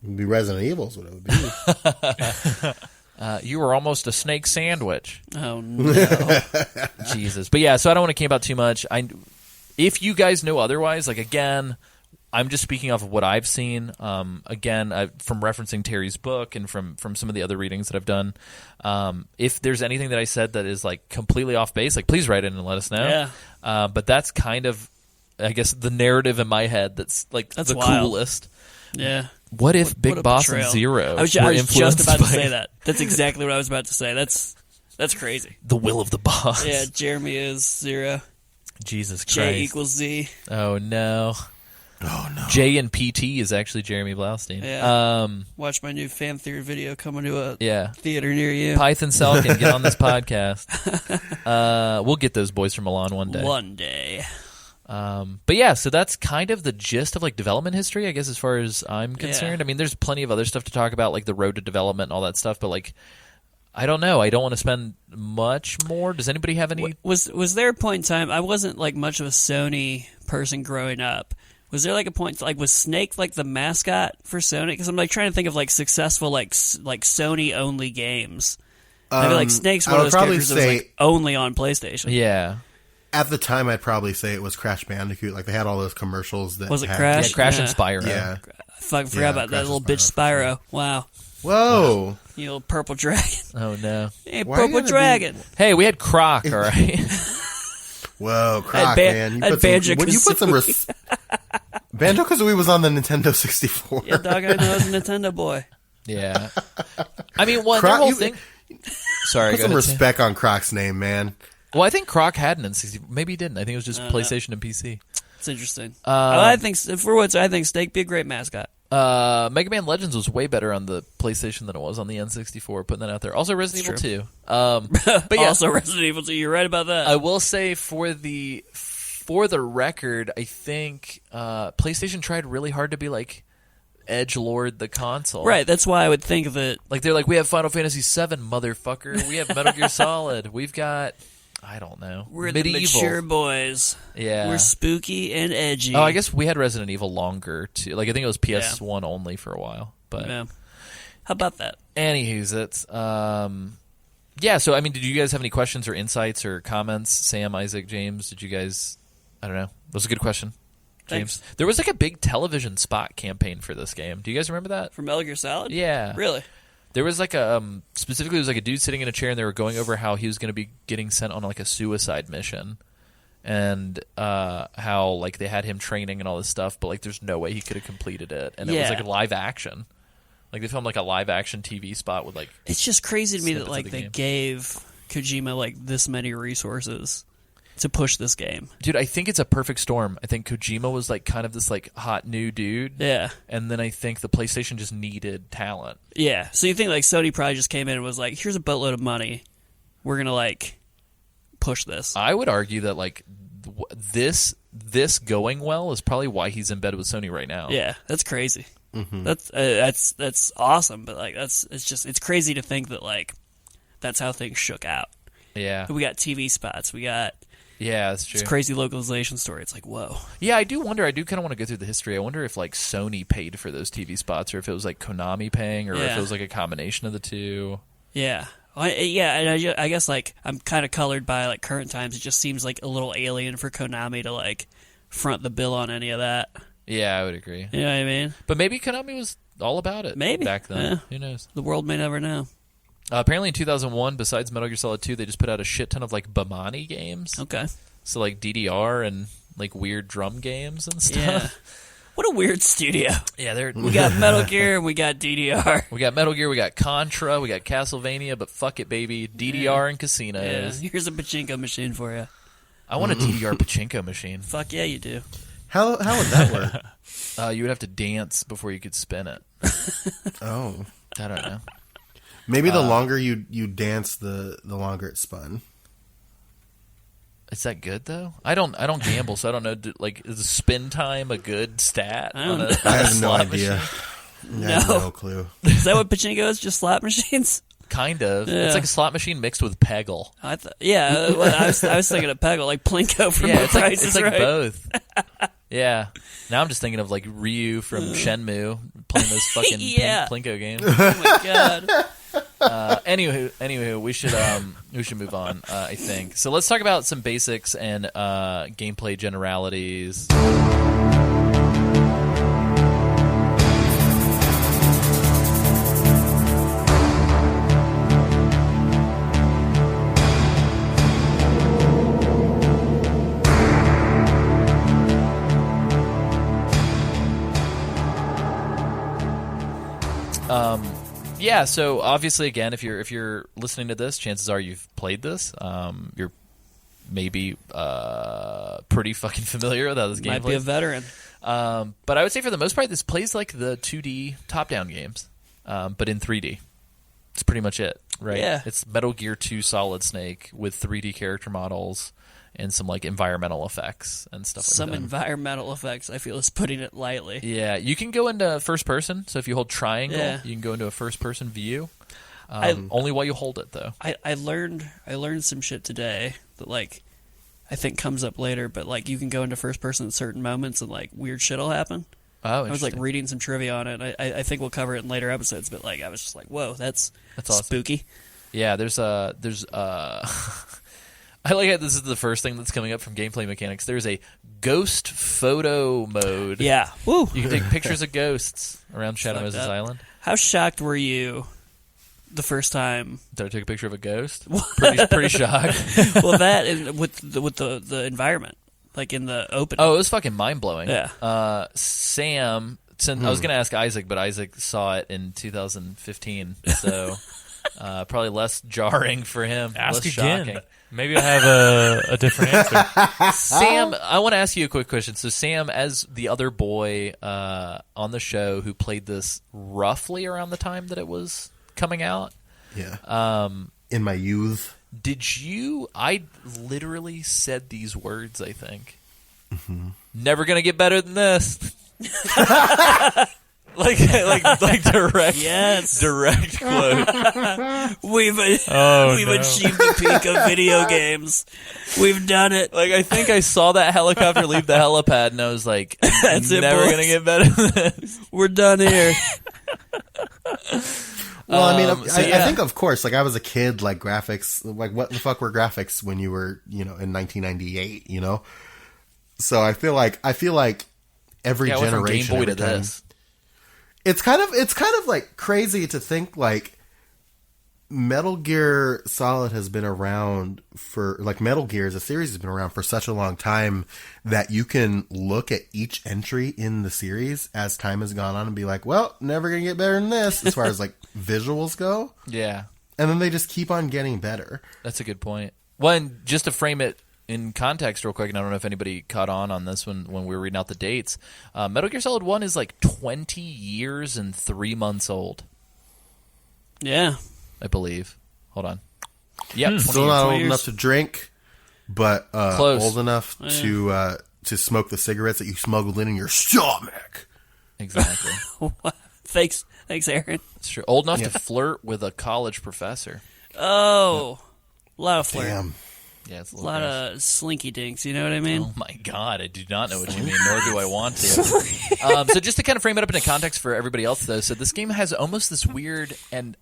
It'd be Resident Evil is what it would be. You were almost a snake sandwich. Oh no. Jesus. But yeah, so I don't want to camp out too much. If you guys know otherwise, like again, I'm just speaking off of what I've seen. From referencing Terry's book and from some of the other readings that I've done. If there's anything that I said that is like completely off base, like please write in and let us know. Yeah. But that's kind of, I guess, the narrative in my head that's like That's the wild. coolest. Yeah. What if Big What a Boss and betrayal. Zero I was were just influenced about to by say that. That's exactly what I was about to say. That's crazy. the will of the boss? Yeah, Jeremy is Zero. Jesus Christ. J equals Z. Oh no. Oh no. J and PT is actually Jeremy Blaustein. Yeah. Watch my new fan theory video coming to a Yeah. theater near you. Python Selkin, get on this podcast. We'll get those boys from Milan one day. One day. But yeah, so that's kind of the gist of like development history, I guess, as far as I'm concerned. Yeah. I mean, there's plenty of other stuff to talk about, like the road to development and all that stuff, but like, I don't know. I don't want to spend much more. Does anybody have any? Was there a point in time? I wasn't like much of a Sony person growing up. Was there like a point like was Snake like the mascot for Sony? Because I'm like trying to think of like successful like Sony only games. I feel like Snake's one I of would those probably characters that was say- like only on PlayStation. Yeah. At the time, I'd probably say it was Crash Bandicoot. Like they had all those commercials that Was it had- Crash? Yeah, Crash and Yeah. Spyro. Yeah. I fucking forgot Yeah, about that Crash little and bitch Spyro, Spyro. Wow. Whoa. You little purple dragon. Oh no. Hey, Why you purple gotta dragon. Hey, we had Croc, all right? Whoa, Croc, I'd man! You put some Banjo-Kazooie was on the Nintendo 64. Yeah, dog, I know I was a Nintendo boy. Yeah. I mean, their Croc, whole thing. Sorry, Put go some ahead, respect on Croc's name, man. Well, I think Croc had an N64. Maybe he didn't. I think it was just PlayStation and PC. It's interesting. I think Snake be a great mascot. Mega Man Legends was way better on the PlayStation than it was on the N64. Putting that out there. Also, Resident Evil 2. But yeah, Also Resident Evil 2. You're right about that. I will say for the record, I think PlayStation tried really hard to be like edgelord the console. Right. That's why I would think of it. Like they're like, we have Final Fantasy VII, motherfucker. We have Metal Gear Solid. We've got, I don't know, We're Medieval. the mature boys. Yeah. We're spooky and edgy. Oh, I guess we had Resident Evil longer too. Like I think it was PS1 only for a while. But Yeah. How about that? anywho's it's yeah. So I mean, did you guys have any questions or insights or comments? Sam, Isaac, James, did you guys? I don't know. That was a good question. James, Thanks. there was like a big television spot campaign for this game. Do you guys remember that? For Metal Gear Solid? Yeah. Really? There was like a specifically, there was like a dude sitting in a chair, and they were going over how he was going to be getting sent on like a suicide mission, and how like they had him training and all this stuff, but like there's no way he could have completed it, and it was Yeah. like a live action. Like they filmed like a live action TV spot with like. It's just crazy to me that snippets of like the they game. gave Kojima like this many resources to push this game. Dude, I think it's a perfect storm. I think Kojima was like kind of this like hot new dude, Yeah. and then I think the PlayStation just needed talent. Yeah. So you think like Sony probably just came in and was like, here's a boatload of money. We're going to like push this. I would argue that like this going well is probably why he's in bed with Sony right now. Yeah. That's crazy. Mm-hmm. That's awesome. But like, it's crazy to think that like, that's how things shook out. Yeah. We got TV spots. We got Yeah, that's true. this crazy localization story. It's like, whoa. Yeah, I do wonder. I do kind of want to go through the history. I wonder if like Sony paid for those TV spots, or if it was like Konami paying, or if Yeah. it was like a combination of the two. Yeah. Yeah, and I guess like I'm kind of colored by like current times. It just seems like a little alien for Konami to like front the bill on any of that. Yeah, I would agree. You know what I mean? But maybe Konami was all about it. Maybe. back then. Yeah. Who knows? The world may never know. Apparently, in 2001, besides Metal Gear Solid 2, they just put out a shit ton of like Bamani games. Okay. So like DDR and like weird drum games and stuff. Yeah. What a weird studio. Yeah, they're. We got Metal Gear and we got DDR. We got Metal Gear, we got Contra, we got Castlevania, but fuck it, baby. DDR and Yeah. casinos. Here's a pachinko machine for you. I want a DDR pachinko machine. Fuck yeah, you do. How would that work? You would have to dance before you could spin it. Oh, I don't know. maybe the longer you dance, the longer it's spun. Is that good though? I don't gamble, so I don't know. Like, is spin time a good stat? I don't on know. a I have no slot idea. machine? I have No. no clue. Is that what pachinko is? Just slot machines? Kind of. Yeah. It's like a slot machine mixed with Peggle. Yeah, I was thinking of Peggle, like Plinko from Yeah, The it's like, Price it's is like Right. both. Yeah. Now I'm just thinking of like Ryu from Shenmue playing those fucking Yeah. Plinko games. Oh my god. Anywho, we should move on. I think so. Let's talk about some basics and gameplay generalities. Yeah, so obviously, again, if you're listening to this, chances are you've played this. You're maybe pretty fucking familiar with how this game Might be a plays. veteran. But I would say for the most part, this plays like the 2D top-down games, but in 3D. It's pretty much it, right? Yeah. It's Metal Gear 2 Solid Snake with 3D character models and some like environmental effects and stuff Some like that. environmental effects, I feel, is putting it lightly. Yeah, you can go into first person. So if you hold triangle, Yeah. you can go into a first person view. I- Only while you hold it, though. I learned some shit today that like I think comes up later, but like you can go into first person at certain moments and like weird shit'll happen. Oh, I was like interesting. reading some trivia on it. I think we'll cover it in later episodes, but like I was just like, whoa, that's awesome. spooky. Yeah, there's I like how this is the first thing that's coming up from gameplay mechanics. There's a ghost photo mode. Yeah. Woo. You can take pictures of ghosts around Shadow Fucked Moses up. Island. How shocked were you the first time. Did I take a picture of a ghost? Pretty shocked. Well, that and with the environment, like in the open. Oh, it was fucking mind blowing. Yeah. Sam. I was going to ask Isaac, but Isaac saw it in 2015, so probably less jarring for him. Ask less again. Shocking. Maybe I have a different answer. Sam, I want to ask you a quick question. So, Sam, as the other boy on the show who played this roughly around the time that it was coming out, Yeah. In my youth. did you? I literally said these words. I think, never gonna get better than this. like direct, Yes. direct quote. We've Oh, we've no. achieved the peak of video games. We've done it. Like, I think I saw that helicopter leave the helipad, and I was like, That's it, never boys. gonna get better than this. We're done here. Well, I mean, So, I yeah. think, of course, like, I was a kid, like, graphics, like, what the fuck were graphics when you were, in 1998, So I feel like every Yeah, I went from Game generation, Boy every to time, this. it's kind of like crazy to think like Metal Gear Solid has been around for, like, Metal Gear as a series has been around for such a long time that you can look at each entry in the series as time has gone on and be like, well, never gonna get better than this as far as like visuals go. Yeah, And then they just keep on getting better. that's a good point. Well, and just to frame it in context real quick, and I don't know if anybody caught on this when we were reading out the dates, Metal Gear Solid 1 is like 20 years and 3 months old, Yeah. I believe. Hold on. Yep, 20 Still years. not old 20 years. enough to drink, but Close. old enough to smoke the cigarettes that you smuggled in your stomach. Exactly. Thanks, Aaron. It's true. Old enough to flirt with a college professor. Oh, a lot of flair. Damn. Yeah, it's a A little lot gross. of slinky dinks. You know what I mean? Oh my god, I do not know what you mean, nor do I want to. So just to kind of frame it up in a context for everybody else, though, so this game has almost this weird, and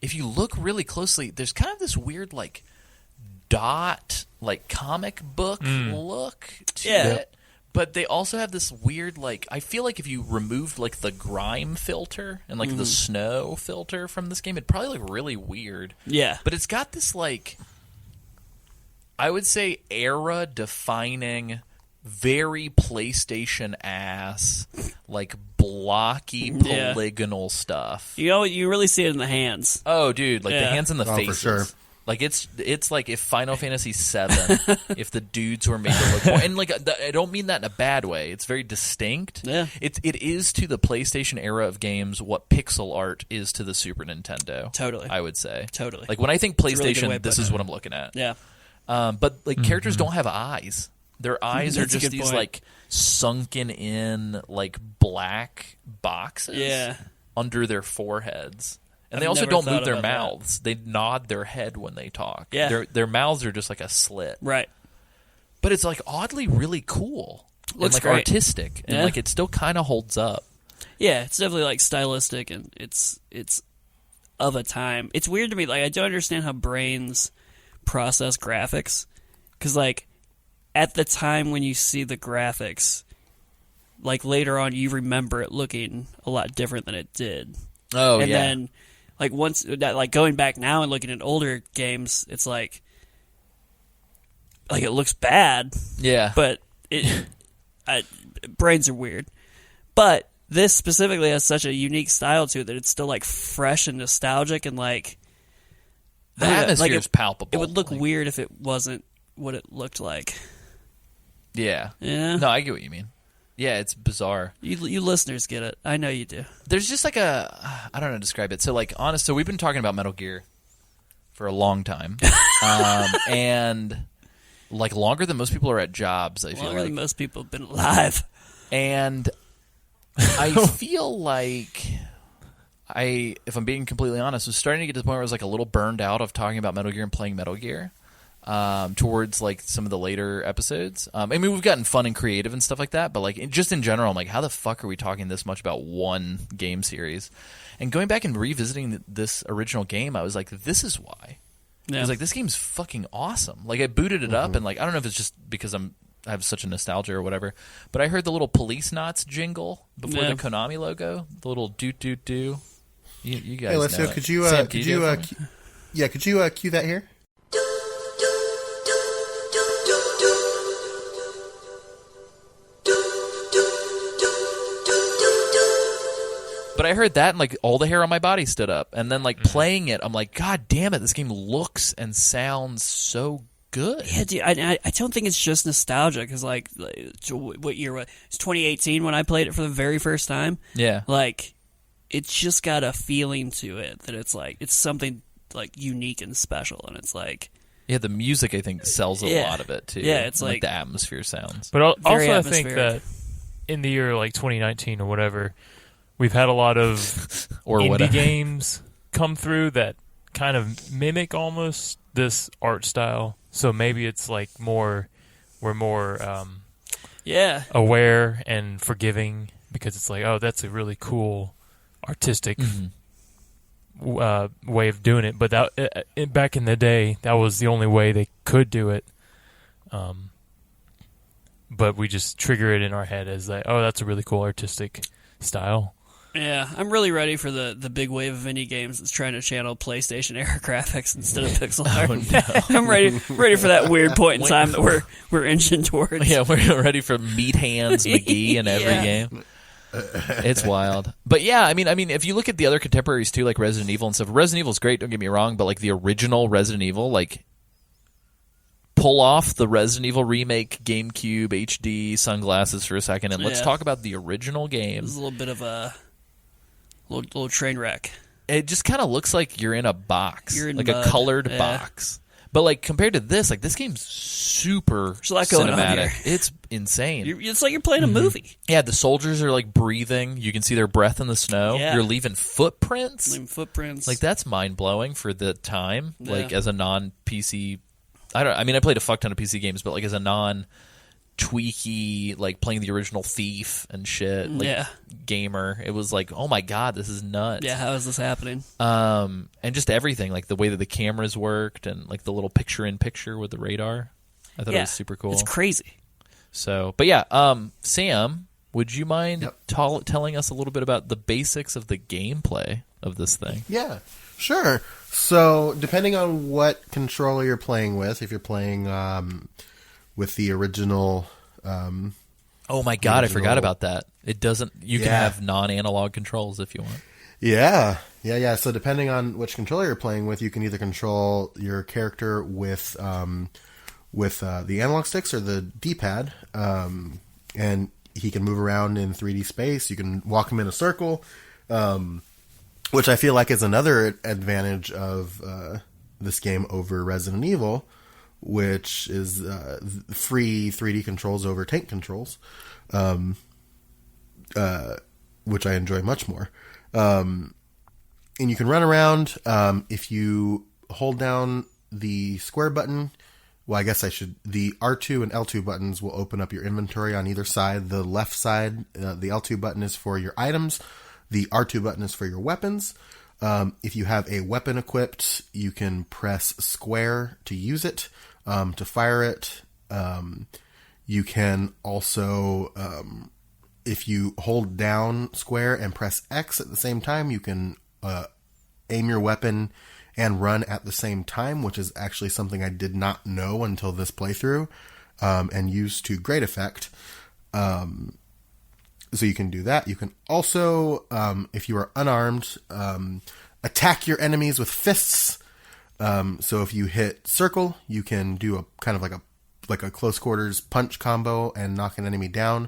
if you look really closely, there's kind of this weird, like, dot, like, comic book look to Yeah. it. But they also have this weird, like, I feel like if you removed, like, the grime filter and, like, the snow filter from this game, it'd probably look really weird. Yeah. But it's got this, like, I would say era-defining, very PlayStation-ass, like, blocky, Yeah. polygonal stuff. You really see it in the hands. Oh, dude, like, the Yeah. hands and the Oh, for faces. sure. Like, it's like if Final Fantasy VII, if the dudes were made to look more... And, like, I don't mean that in a bad way. It's very distinct. Yeah. It is to the PlayStation era of games what pixel art is to the Super Nintendo. Totally. I would say. Totally. Like, when I think a really good PlayStation, way of this putting is it. what I'm looking at. Yeah. But like characters don't have eyes. Their eyes are That's a just good these point. like sunken in like black boxes Yeah. under their foreheads. And they I've also never don't thought move their about that. mouths. They nod their head when they talk. Yeah. Their mouths are just like a slit. Right. But it's like oddly really cool. Looks and like great. artistic. And Yeah. like it still kind of holds up. Yeah, it's definitely like stylistic and it's of a time. It's weird to me. Like I don't understand how brains process graphics because like at the time when you see the graphics, like later on you remember it looking a lot different than it did. Oh, and yeah. then like once that like going back now and looking at older games, it's like it looks bad, Yeah. but brains are weird. But this specifically has such a unique style to it that it's still like fresh and nostalgic and like the I don't know, atmosphere like is palpable. It would look Like, weird if it wasn't what it looked like. Yeah. Yeah. No, I get what you mean. Yeah, it's bizarre. You listeners get it. I know you do. There's just like I don't know how to describe it. So like honest, so we've been talking about Metal Gear for a long time, and like longer than most people are at jobs. I feel Longer like, than most people have been alive. and I feel like if I'm being completely honest, was starting to get to the point where I was like a little burned out of talking about Metal Gear and playing Metal Gear. Towards like some of the later episodes. I mean, we've gotten fun and creative and stuff like that, but like just in general, I'm like, how the fuck are we talking this much about one game series? And going back and revisiting this original game, I was like, this is why. Yeah. I was like, this game's fucking awesome. Like, I booted it up, and like, I don't know if it's just because I have such a nostalgia or whatever, but I heard the little Police Knots jingle before Yeah. the Konami logo, the little doot doot doo. You guys Hey, Alessio, know it. could you Sam, could do you it for me? could you cue that here? But I heard that and like all the hair on my body stood up. And then like playing it, I'm like, God damn it, this game looks and sounds so good. Yeah, dude, I don't think it's just nostalgia because what year was it? It's 2018 when I played it for the very first time. Yeah. Like, it's just got a feeling to it that it's like it's something like unique and special, and it's like Yeah, the music I think sells a lot of it too. Yeah, it's and, like the atmosphere sounds. But also, Very I think atmospheric. that in the year like 2019 or whatever, we've had a lot of Or indie whatever. games come through that kind of mimic almost this art style. So maybe it's like we're more yeah, aware and forgiving because it's like, oh, that's a really cool artistic way of doing it. But that back in the day, that was the only way they could do it. But we just trigger it in our head as like, oh, that's a really cool artistic style. yeah. I'm really ready for the big wave of indie games that's trying to channel PlayStation era graphics instead of pixel art. I'm ready for that weird point in time that we're inching towards. Yeah, we're ready for Meat Hands McGee in every Yeah. game. It's wild. But yeah, I mean, if you look at the other contemporaries too, like Resident Evil and stuff, Resident Evil's great, don't get me wrong, but like the original Resident Evil, like pull off the Resident Evil remake GameCube HD sunglasses for a second and let's Yeah. talk about the original game. It's a little bit of a little train wreck. It just kind of looks like you're in a box, You're in like mud. a colored Yeah. box. But like compared to this, like this game's super There's a lot going on cinematic. here. It's insane. It's like you're playing a movie. Yeah, the soldiers are like breathing. You can see their breath in the snow. Yeah. You're leaving footprints. Leaving footprints. Like that's mind blowing for the time. Yeah. Like as a non PC, I played a fuck ton of PC games, but like as a non tweaky, like playing the original Thief and shit, like Yeah. gamer, it was like, oh my god, this is nuts. Yeah, how is this happening? And just everything, like the way that the cameras worked and like the little picture in picture with the radar. I thought it Yeah, was super cool. It's crazy. So, but yeah, Sam, would you mind Yep. telling us a little bit about the basics of the gameplay of this thing? Yeah, sure. So, depending on what controller you're playing with, if you're playing with the original, Oh my god, I forgot about that. It doesn't. You can Yeah. have non-analog controls if you want. yeah. So, depending on which controller you're playing with, you can either control your character with the analog sticks or the D-pad, and he can move around in 3D space. You can walk him in a circle. Which I feel like is another advantage of this game over Resident Evil, which is free 3D controls over tank controls, which I enjoy much more. And you can run around. If you hold down the square button, well, I guess the R2 and L2 buttons will open up your inventory on either side. The left side, the L2 button is for your items. The R2 button is for your weapons. If you have a weapon equipped, you can press square to use it, to fire it. You can also, if you hold down square and press X at the same time, you can aim your weapon and run at the same time, which is actually something I did not know until this playthrough, and use to great effect. So you can do that. You can also, if you are unarmed, attack your enemies with fists. So if you hit circle, you can do a kind of like a close quarters punch combo and knock an enemy down.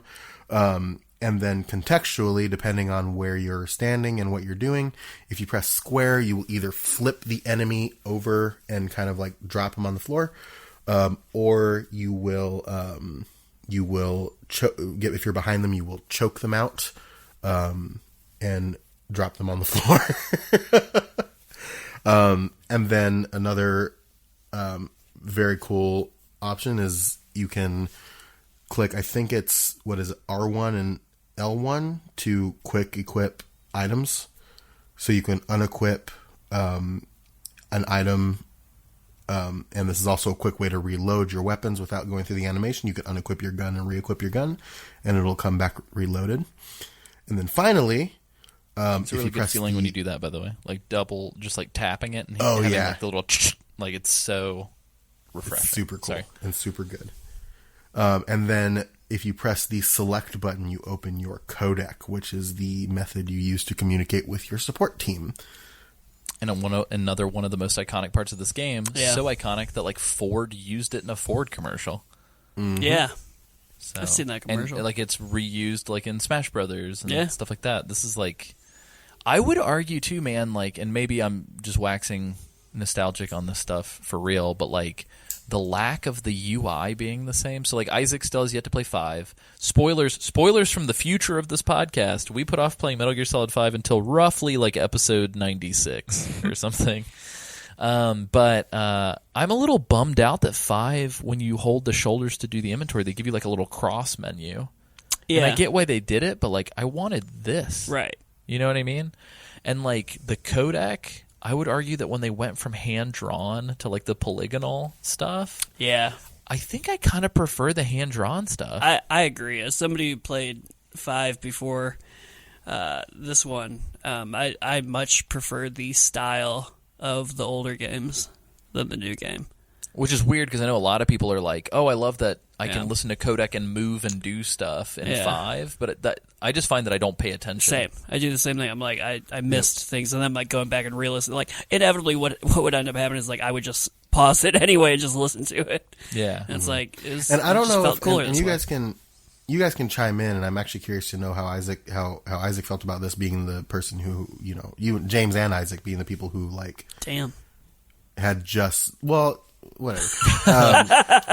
And then contextually, depending on where you're standing and what you're doing, if you press square, you will either flip the enemy over and kind of like drop him on the floor, or you will if you're behind them, you will choke them out and drop them on the floor. And then another very cool option is you can click, I think it's, R1 and L1 to quick equip items. So you can unequip an item. And this is also a quick way to reload your weapons without going through the animation. You can unequip your gun and re-equip your gun, and it'll come back reloaded. And then finally, It's a really if you good feeling when the- you do that, by the way. Like double, just like tapping it and Oh, having yeah. like the little, like it's so refreshing. It's super cool Sorry. and super good. And then if you press the select button, you open your codec, which is the method you use to communicate with your support team. And another one of the most iconic parts of this game, Yeah. so iconic that like Ford used it in a Ford commercial. Yeah. So, I've seen that commercial. And like it's reused like in Smash Brothers and Yeah. stuff like that. This is like, I would argue too, man, like, and maybe I'm just waxing nostalgic on this stuff for real, but like the lack of the UI being the same. So like Isaac still has yet to play 5. Spoilers from the future of this podcast. We put off playing Metal Gear Solid 5 until roughly like episode 96 or something. But I'm a little bummed out that 5, when you hold the shoulders to do the inventory, they give you like a little cross menu. Yeah. And I get why they did it, but like I wanted this. Right. You know what I mean? And like the codec, I would argue that when they went from hand-drawn to like the polygonal stuff, Yeah. I think I kind of prefer the hand-drawn stuff. I agree. As somebody who played 5 before this one, I much prefer the style of the older games than the new game. Which is weird because I know a lot of people are like, "Oh, I love that I Yeah. can listen to codec and move and do stuff in Yeah. 5." But I just find that I don't pay attention. Same. I do the same thing. I'm like, I missed things, and then I'm like going back and re-listening. Like, inevitably, what would end up happening is like I would just pause it anyway and just listen to it. Yeah. And it's like, And I don't it just know felt if cooler and this you way. guys can chime in, and I'm actually curious to know how Isaac felt about this, being the person who, you, James and Isaac being the people who like Damn. had just, well, whatever,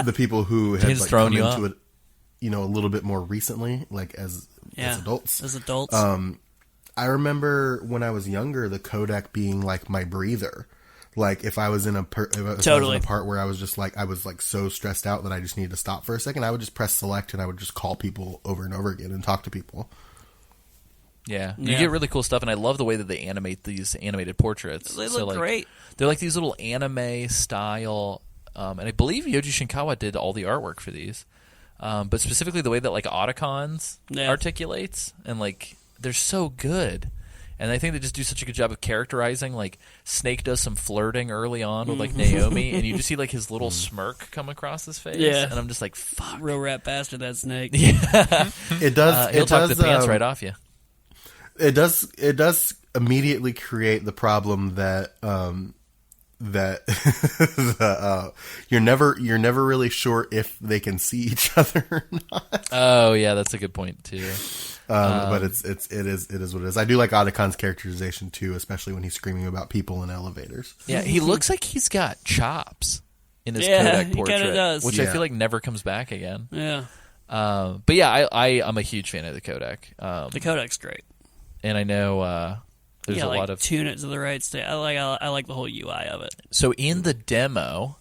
the people who had James like throwing come you into it, a little bit more recently, like as adults. As adults. I remember when I was younger, the codec being like my breather. Like if I was in a if I was Totally. in a part where I was just like, I was like so stressed out that I just needed to stop for a second, I would just press select and I would just call people over and over again and talk to people. Yeah. You Yeah. get really cool stuff, and I love the way that they animate these animated portraits. They So, look like, great. They're like these little anime style, and I believe Yoji Shinkawa did all the artwork for these. But specifically the way that like Otacons articulates, and like they're so good. And I think they just do such a good job of characterizing. Like Snake does some flirting early on with like Naomi, and you just see like his little smirk come across his face. Yeah. And I'm just like, fuck. Real rat bastard, that Snake. It does. He'll it talk does, the pants right off you. It does. It does immediately create the problem that you're never really sure if they can see each other or not. Oh yeah, that's a good point too. But it is what it is. I do like Otacon's characterization too, especially when he's screaming about people in elevators. Yeah, he looks like he's got chops in his Yeah, Kodak he portrait, kinda does. which I Yeah. feel like never comes back again. Yeah. But yeah, I'm a huge fan of the Kodak, The codec's great. and I know there's yeah, a like, lot of. tune it to the right state. I like the whole UI of it. So in the demo,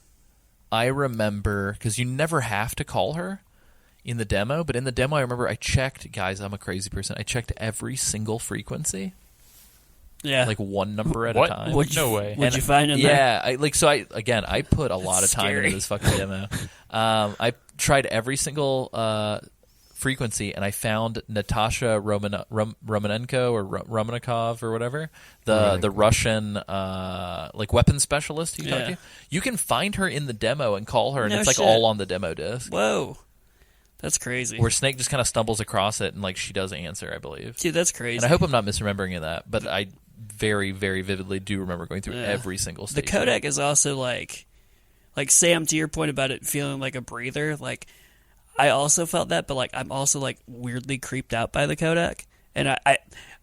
I remember, because you never have to call her in the demo, but in the demo I remember I checked, guys, I'm a crazy person, I checked every single frequency, Yeah. like one number at What? a time. No way. What'd you find in there? Yeah, I put a lot of time scary. into this fucking demo. I tried every single frequency, and I found Natasha Romanenko or Romanikov or whatever, the Russian like weapons specialist who you talk Yeah. to. You can find her in the demo and call her, and No it's like shit. all on the demo disc. Whoa. That's crazy. Where Snake just kind of stumbles across it, and like she does answer, I believe. Dude, that's crazy. And I hope I'm not misremembering that, but I very, very vividly do remember going through Yeah. every single The station. codec is also like Sam, to your point about it feeling like a breather, like I also felt that, but like I'm also like weirdly creeped out by the codec. And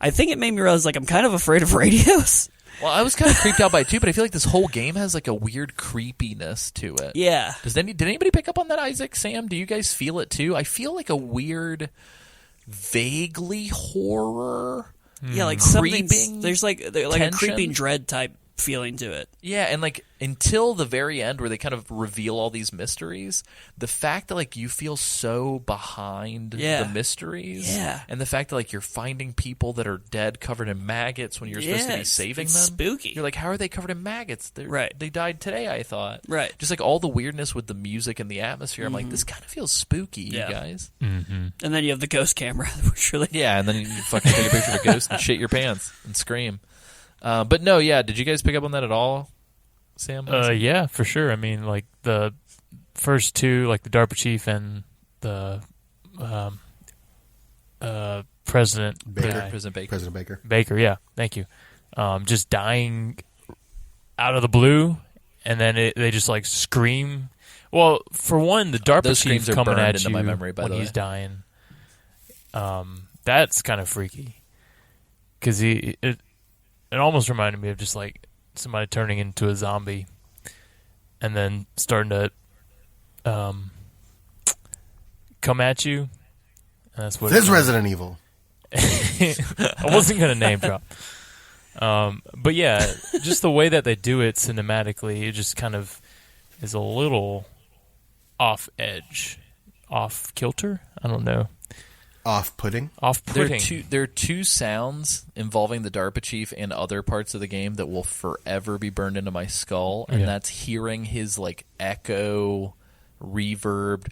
I think it made me realize like I'm kind of afraid of radios. Well, I was kind of creeped out by it too, but I feel like this whole game has like a weird creepiness to it. Yeah. Did anybody pick up on that, Isaac, Sam? Do you guys feel it too? I feel like a weird, vaguely horror. Yeah, like Creeping something's there's like a tension. creeping dread type feeling to it. Yeah, and like until the very end where they kind of reveal all these mysteries, the fact that like you feel so behind the mysteries, and the fact that like you're finding people that are dead covered in maggots when you're supposed to be saving them. Spooky. You're like, how are they covered in maggots? They died today, I thought. Right. Just like all the weirdness with the music and the atmosphere. I'm like, this kind of feels spooky, you guys. Mm-hmm. And then you have the ghost camera, which really... Yeah, and then you fucking take a picture of a ghost and shit your pants and scream. But no, yeah. Did you guys pick up on that at all, Sam? Yeah, for sure. I mean, like the first two, like the DARPA chief and the president Baker. President Baker. Baker, yeah. Thank you. Just dying out of the blue, and then they just like scream. Well, for one, the DARPA Those chief screams are coming burned at into you my memory, by when the way. he's dying. That's kind of freaky because it almost reminded me of just like somebody turning into a zombie and then starting to come at you. And that's what This Resident Evil. I wasn't going to name drop. But yeah, just the way that they do it cinematically, it just kind of is a little off edge, off kilter. I don't know. Off-putting. There are two sounds involving the DARPA chief and other parts of the game that will forever be burned into my skull, and that's hearing his like echo, reverbed,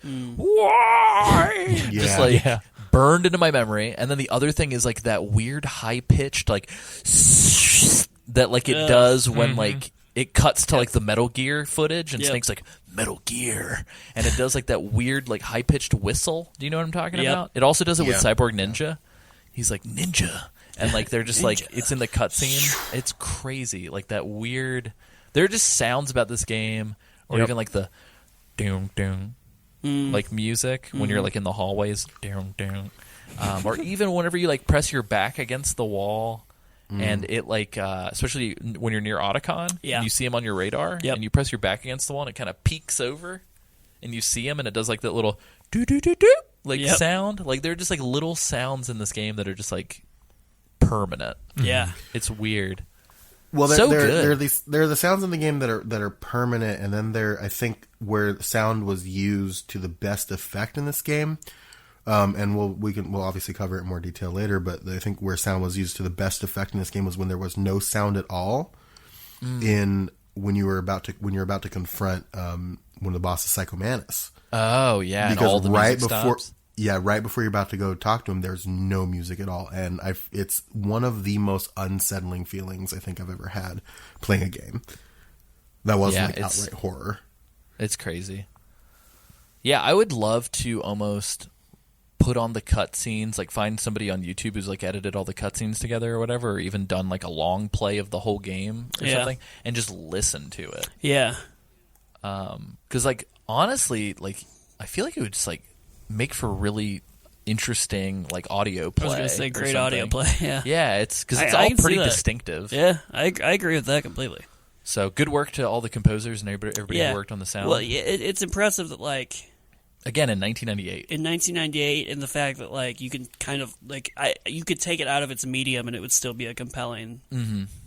just like burned into my memory. And then the other thing is like that weird high pitched like that like it does when like it cuts to like the Metal Gear footage and Snake's like Metal Gear, and it does like that weird like high pitched whistle. Do you know what I'm talking about? It also does it with Cyborg Ninja. He's like ninja, and like they're just like it's in the cutscene. It's crazy, like that weird. There are just sounds about this game, or even like the doom doom, like music when you're like in the hallways, doom doom, or even whenever you like press your back against the wall. And it like, especially when you're near Otacon, and you see him on your radar, and you press your back against the wall, and it kind of peeks over, and you see him, and it does like that little doo doo doo doo like sound. Like they're just like little sounds in this game that are just like permanent. Yeah, it's weird. Well, so there good. are the sounds in the game that are permanent, and then I think where sound was used to the best effect in this game. And we'll obviously cover it in more detail later, but I think where sound was used to the best effect in this game was when there was no sound at all when you're about to confront one of the bosses, Psycho Manus. Oh yeah, because and all the right music before stops. right before you're about to go talk to him, there's no music at all, and it's one of the most unsettling feelings I think I've ever had playing a game that wasn't like outright horror. It's crazy. Yeah, I would love to almost put on the cutscenes, like find somebody on YouTube who's like edited all the cutscenes together or whatever, or even done like a long play of the whole game or something, and just listen to it. Yeah. Because like honestly, like I feel like it would just like make for really interesting like audio play. I was gonna say great something. audio play. Yeah. Yeah, it's because it's I all can see pretty that. distinctive. Yeah, I agree with that completely. So good work to all the composers and everybody who worked on the sound. Well, it's impressive that like. Again, in 1998. In 1998, and the fact that like you can kind of like you could take it out of its medium and it would still be a compelling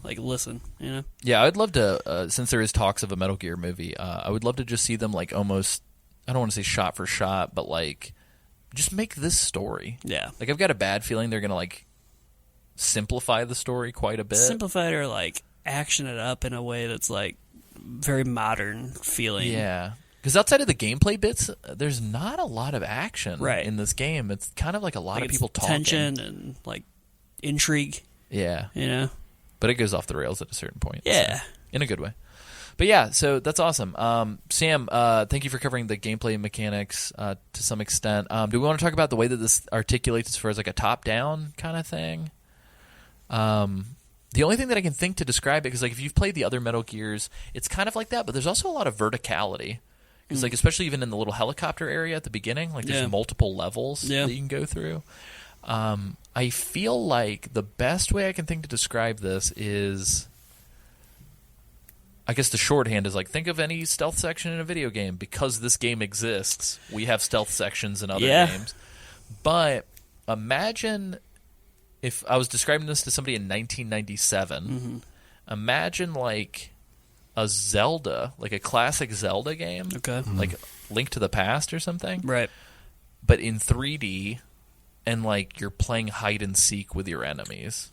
like listen, you know? Yeah, I'd love to. Since there is talks of a Metal Gear movie, I would love to just see them like almost. I don't want to say shot for shot, but like just make this story. Yeah, like I've got a bad feeling they're gonna like simplify the story quite a bit. Simplify it or like action it up in a way that's like very modern feeling. Yeah. Because outside of the gameplay bits, there's not a lot of action in this game. It's kind of like a lot of people talking. Tension and like intrigue. Yeah. You know? But it goes off the rails at a certain point. Yeah. So, in a good way. But yeah, so that's awesome. Sam, thank you for covering the gameplay mechanics to some extent. Do we want to talk about the way that this articulates as far as like a top-down kind of thing? The only thing that I can think to describe it, because like if you've played the other Metal Gears, it's kind of like that, but there's also a lot of verticality. Because, like, especially even in the little helicopter area at the beginning, like, there's multiple levels that you can go through. I feel like the best way I can think to describe this is, I guess the shorthand is, like, think of any stealth section in a video game. Because this game exists, we have stealth sections in other games. But imagine if I was describing this to somebody in 1997, Imagine like a Zelda, like a classic Zelda game, Okay. like Link to the Past or something, Right. but in 3D, and like you're playing hide and seek with your enemies.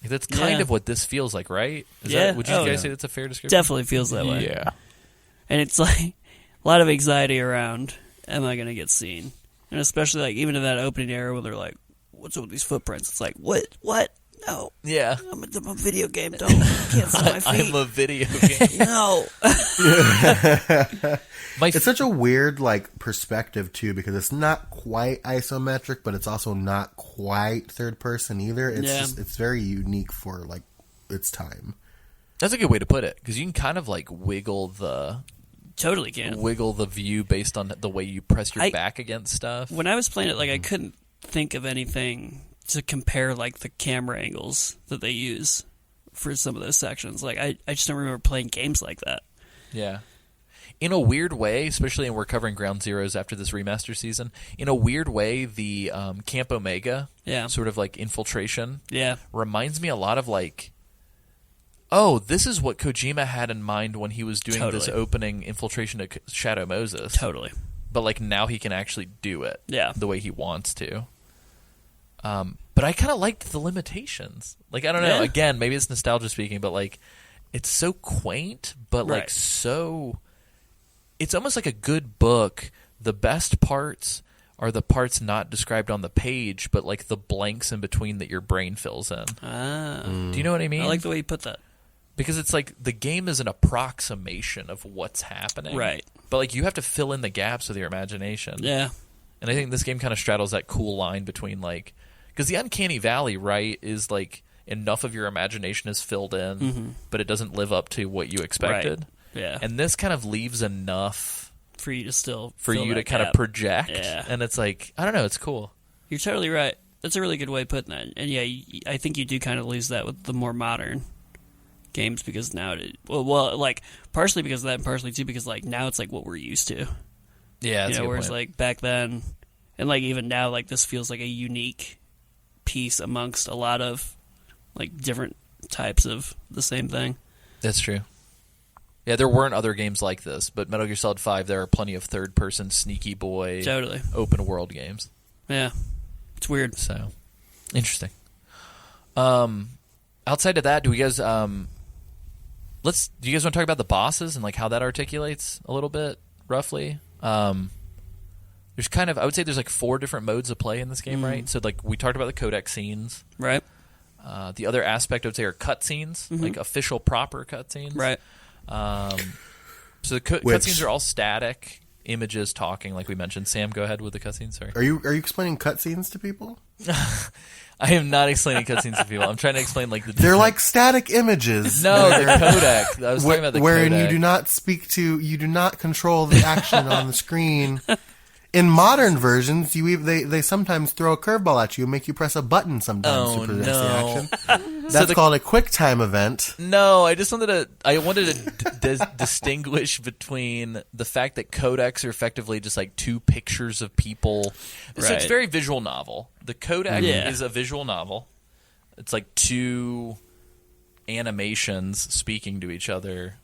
That's kind Yeah. of what this feels like, right? Yeah. Would you Oh, guys yeah. say that's a fair description? Definitely feels that way. Yeah. And it's like a lot of anxiety around, am I going to get seen? And especially like even in that opening area where they're like, what's up with these footprints? It's like, what? No. Yeah. I'm a video game. Don't. I can't see my feet. I'm a video game. No. It's such a weird like perspective too, because it's not quite isometric, but it's also not quite third person either. It's Yeah. just, it's very unique for like its time. That's a good way to put it, because you can kind of like wiggle the Totally can. view based on the way you press your I- back against stuff. When I was playing it, like I couldn't think of anything to compare like the camera angles that they use for some of those sections. Like I just don't remember playing games like that. Yeah. In a weird way, especially when we're covering Ground Zeroes after this remaster season, in a weird way, the Camp Omega sort of like infiltration reminds me a lot of like, oh, this is what Kojima had in mind when he was doing this opening infiltration of Shadow Moses. Totally. But like now he can actually do it the way he wants to. But I kind of liked the limitations. Like, I don't know. Yeah. Again, maybe it's nostalgia speaking, but like it's so quaint, but like Right. so... It's almost like a good book. The best parts are the parts not described on the page, but like the blanks in between that your brain fills in. Do you know what I mean? I like the way you put that. Because it's like the game is an approximation of what's happening. Right. But like you have to fill in the gaps with your imagination. Yeah. And I think this game kind of straddles that cool line between like... Because the Uncanny Valley, right, is like enough of your imagination is filled in, but it doesn't live up to what you expected. Right. Yeah. And this kind of leaves enough for you to still for fill you to that kind gap. of project. Yeah. And it's like, I don't know, it's cool. You're totally right. That's a really good way of putting that. And yeah, I think you do kind of lose that with the more modern games because now well, like partially because of that and partially too because like now it's like what we're used to. Yeah, that's a good whereas point. like back then and like even now like this feels like a unique piece amongst a lot of like different types of the same thing. That's true. Yeah, there weren't other games like this, but Metal Gear Solid 5, there are plenty of third-person, sneaky boy, Totally. open-world games. Yeah. It's weird. So, interesting. Outside of that, do you guys want to talk about the bosses and like how that articulates a little bit, roughly? There's kind of, I would say there's like 4 different modes of play in this game, right? So like we talked about the codec scenes. Right. The other aspect I would say are cutscenes, like official proper cutscenes. Right. So the cutscenes are all static images talking, like we mentioned. Sam, go ahead with the cutscenes. Sorry. Are you explaining cutscenes to people? I am not explaining cutscenes to people. I'm trying to explain like the They're like static images. no, the codec. I was talking about the wherein codec. you do not control the action on the screen. In modern versions, they sometimes throw a curveball at you and make you press a button sometimes to progress the action. That's called a quick time event. No, I wanted to distinguish between the fact that codecs are effectively just like 2 pictures of people. So it's Right. very visual novel. The codec is a visual novel. It's like 2 animations speaking to each other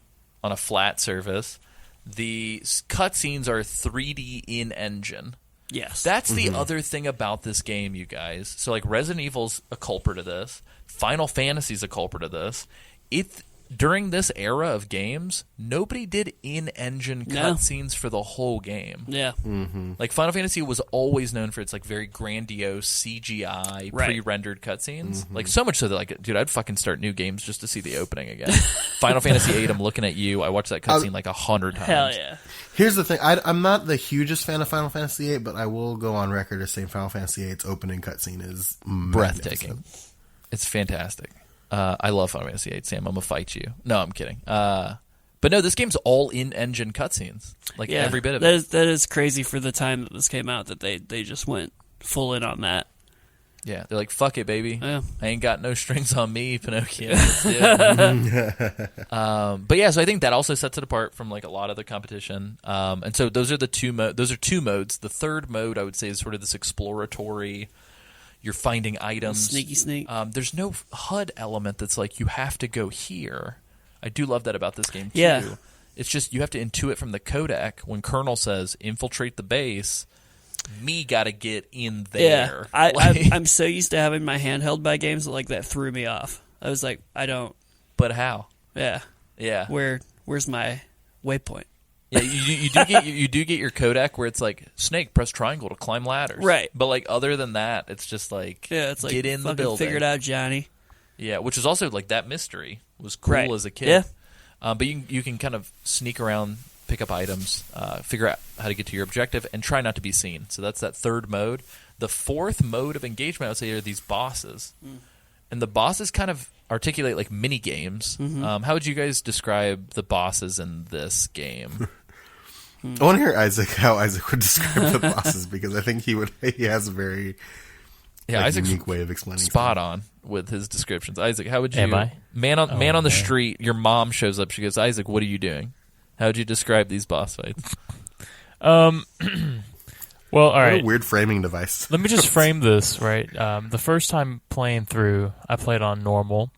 on a flat surface. The cutscenes are 3D in-engine. Yes. That's the other thing about this game, you guys. So, like, Resident Evil's a culprit of this. Final Fantasy's a culprit of this. During this era of games, nobody did in-engine cutscenes for the whole game. Yeah. Like, Final Fantasy was always known for its, like, very grandiose CGI, pre-rendered cutscenes. Like, so much so that, like, dude, I'd fucking start new games just to see the opening again. Final Fantasy VIII, I'm looking at you. I watched that cutscene like 100 times. Hell yeah. Here's the thing. I'm not the hugest fan of Final Fantasy VIII, but I will go on record as saying Final Fantasy VIII's opening cutscene is Breathtaking. It's fantastic. I love Final Fantasy VIII, Sam. I'm going to fight you. No, I'm kidding. But no, this game's all in-engine cutscenes. Like, every bit of it. That is crazy for the time that this came out, that they just went full in on that. Yeah, they're like, fuck it, baby. Yeah. I ain't got no strings on me, Pinocchio. Let's do it. But yeah, so I think that also sets it apart from like a lot of the competition. And so those are the 2 modes. The third mode, I would say, is sort of this exploratory, You're finding items. Sneaky sneak. There's no HUD element that's like you have to go here. I do love that about this game too. Yeah. It's just you have to intuit from the codec when Colonel says infiltrate the base. Me got to get in there. Yeah, Like- I'm so used to having my hand held by games that like that threw me off. I was like, I don't. But how? Yeah. Yeah. Where's my waypoint? Yeah, you do get your codec where it's like Snake press triangle to climb ladders. Right. But like other than that, it's just like Yeah, it's like get in the fucking building. figure it out, Johnny. Yeah, which is also like that mystery was cool Right. as a kid. Yeah. But you can kind of sneak around, pick up items, figure out how to get to your objective, and try not to be seen. So that's that third mode. The fourth mode of engagement, I would say, are these bosses. And the bosses kind of articulate like mini games. How would you guys describe the bosses in this game? I want to hear how Isaac would describe the bosses because I think he has a very Isaac's unique way of explaining. spot on with his descriptions. Isaac, how would you? Am I? Man on the street. Your mom shows up. She goes, Isaac, what are you doing? How would you describe these boss fights? Well, all What right. a weird framing device. Let me just frame this, right? The first time playing through, I played on normal,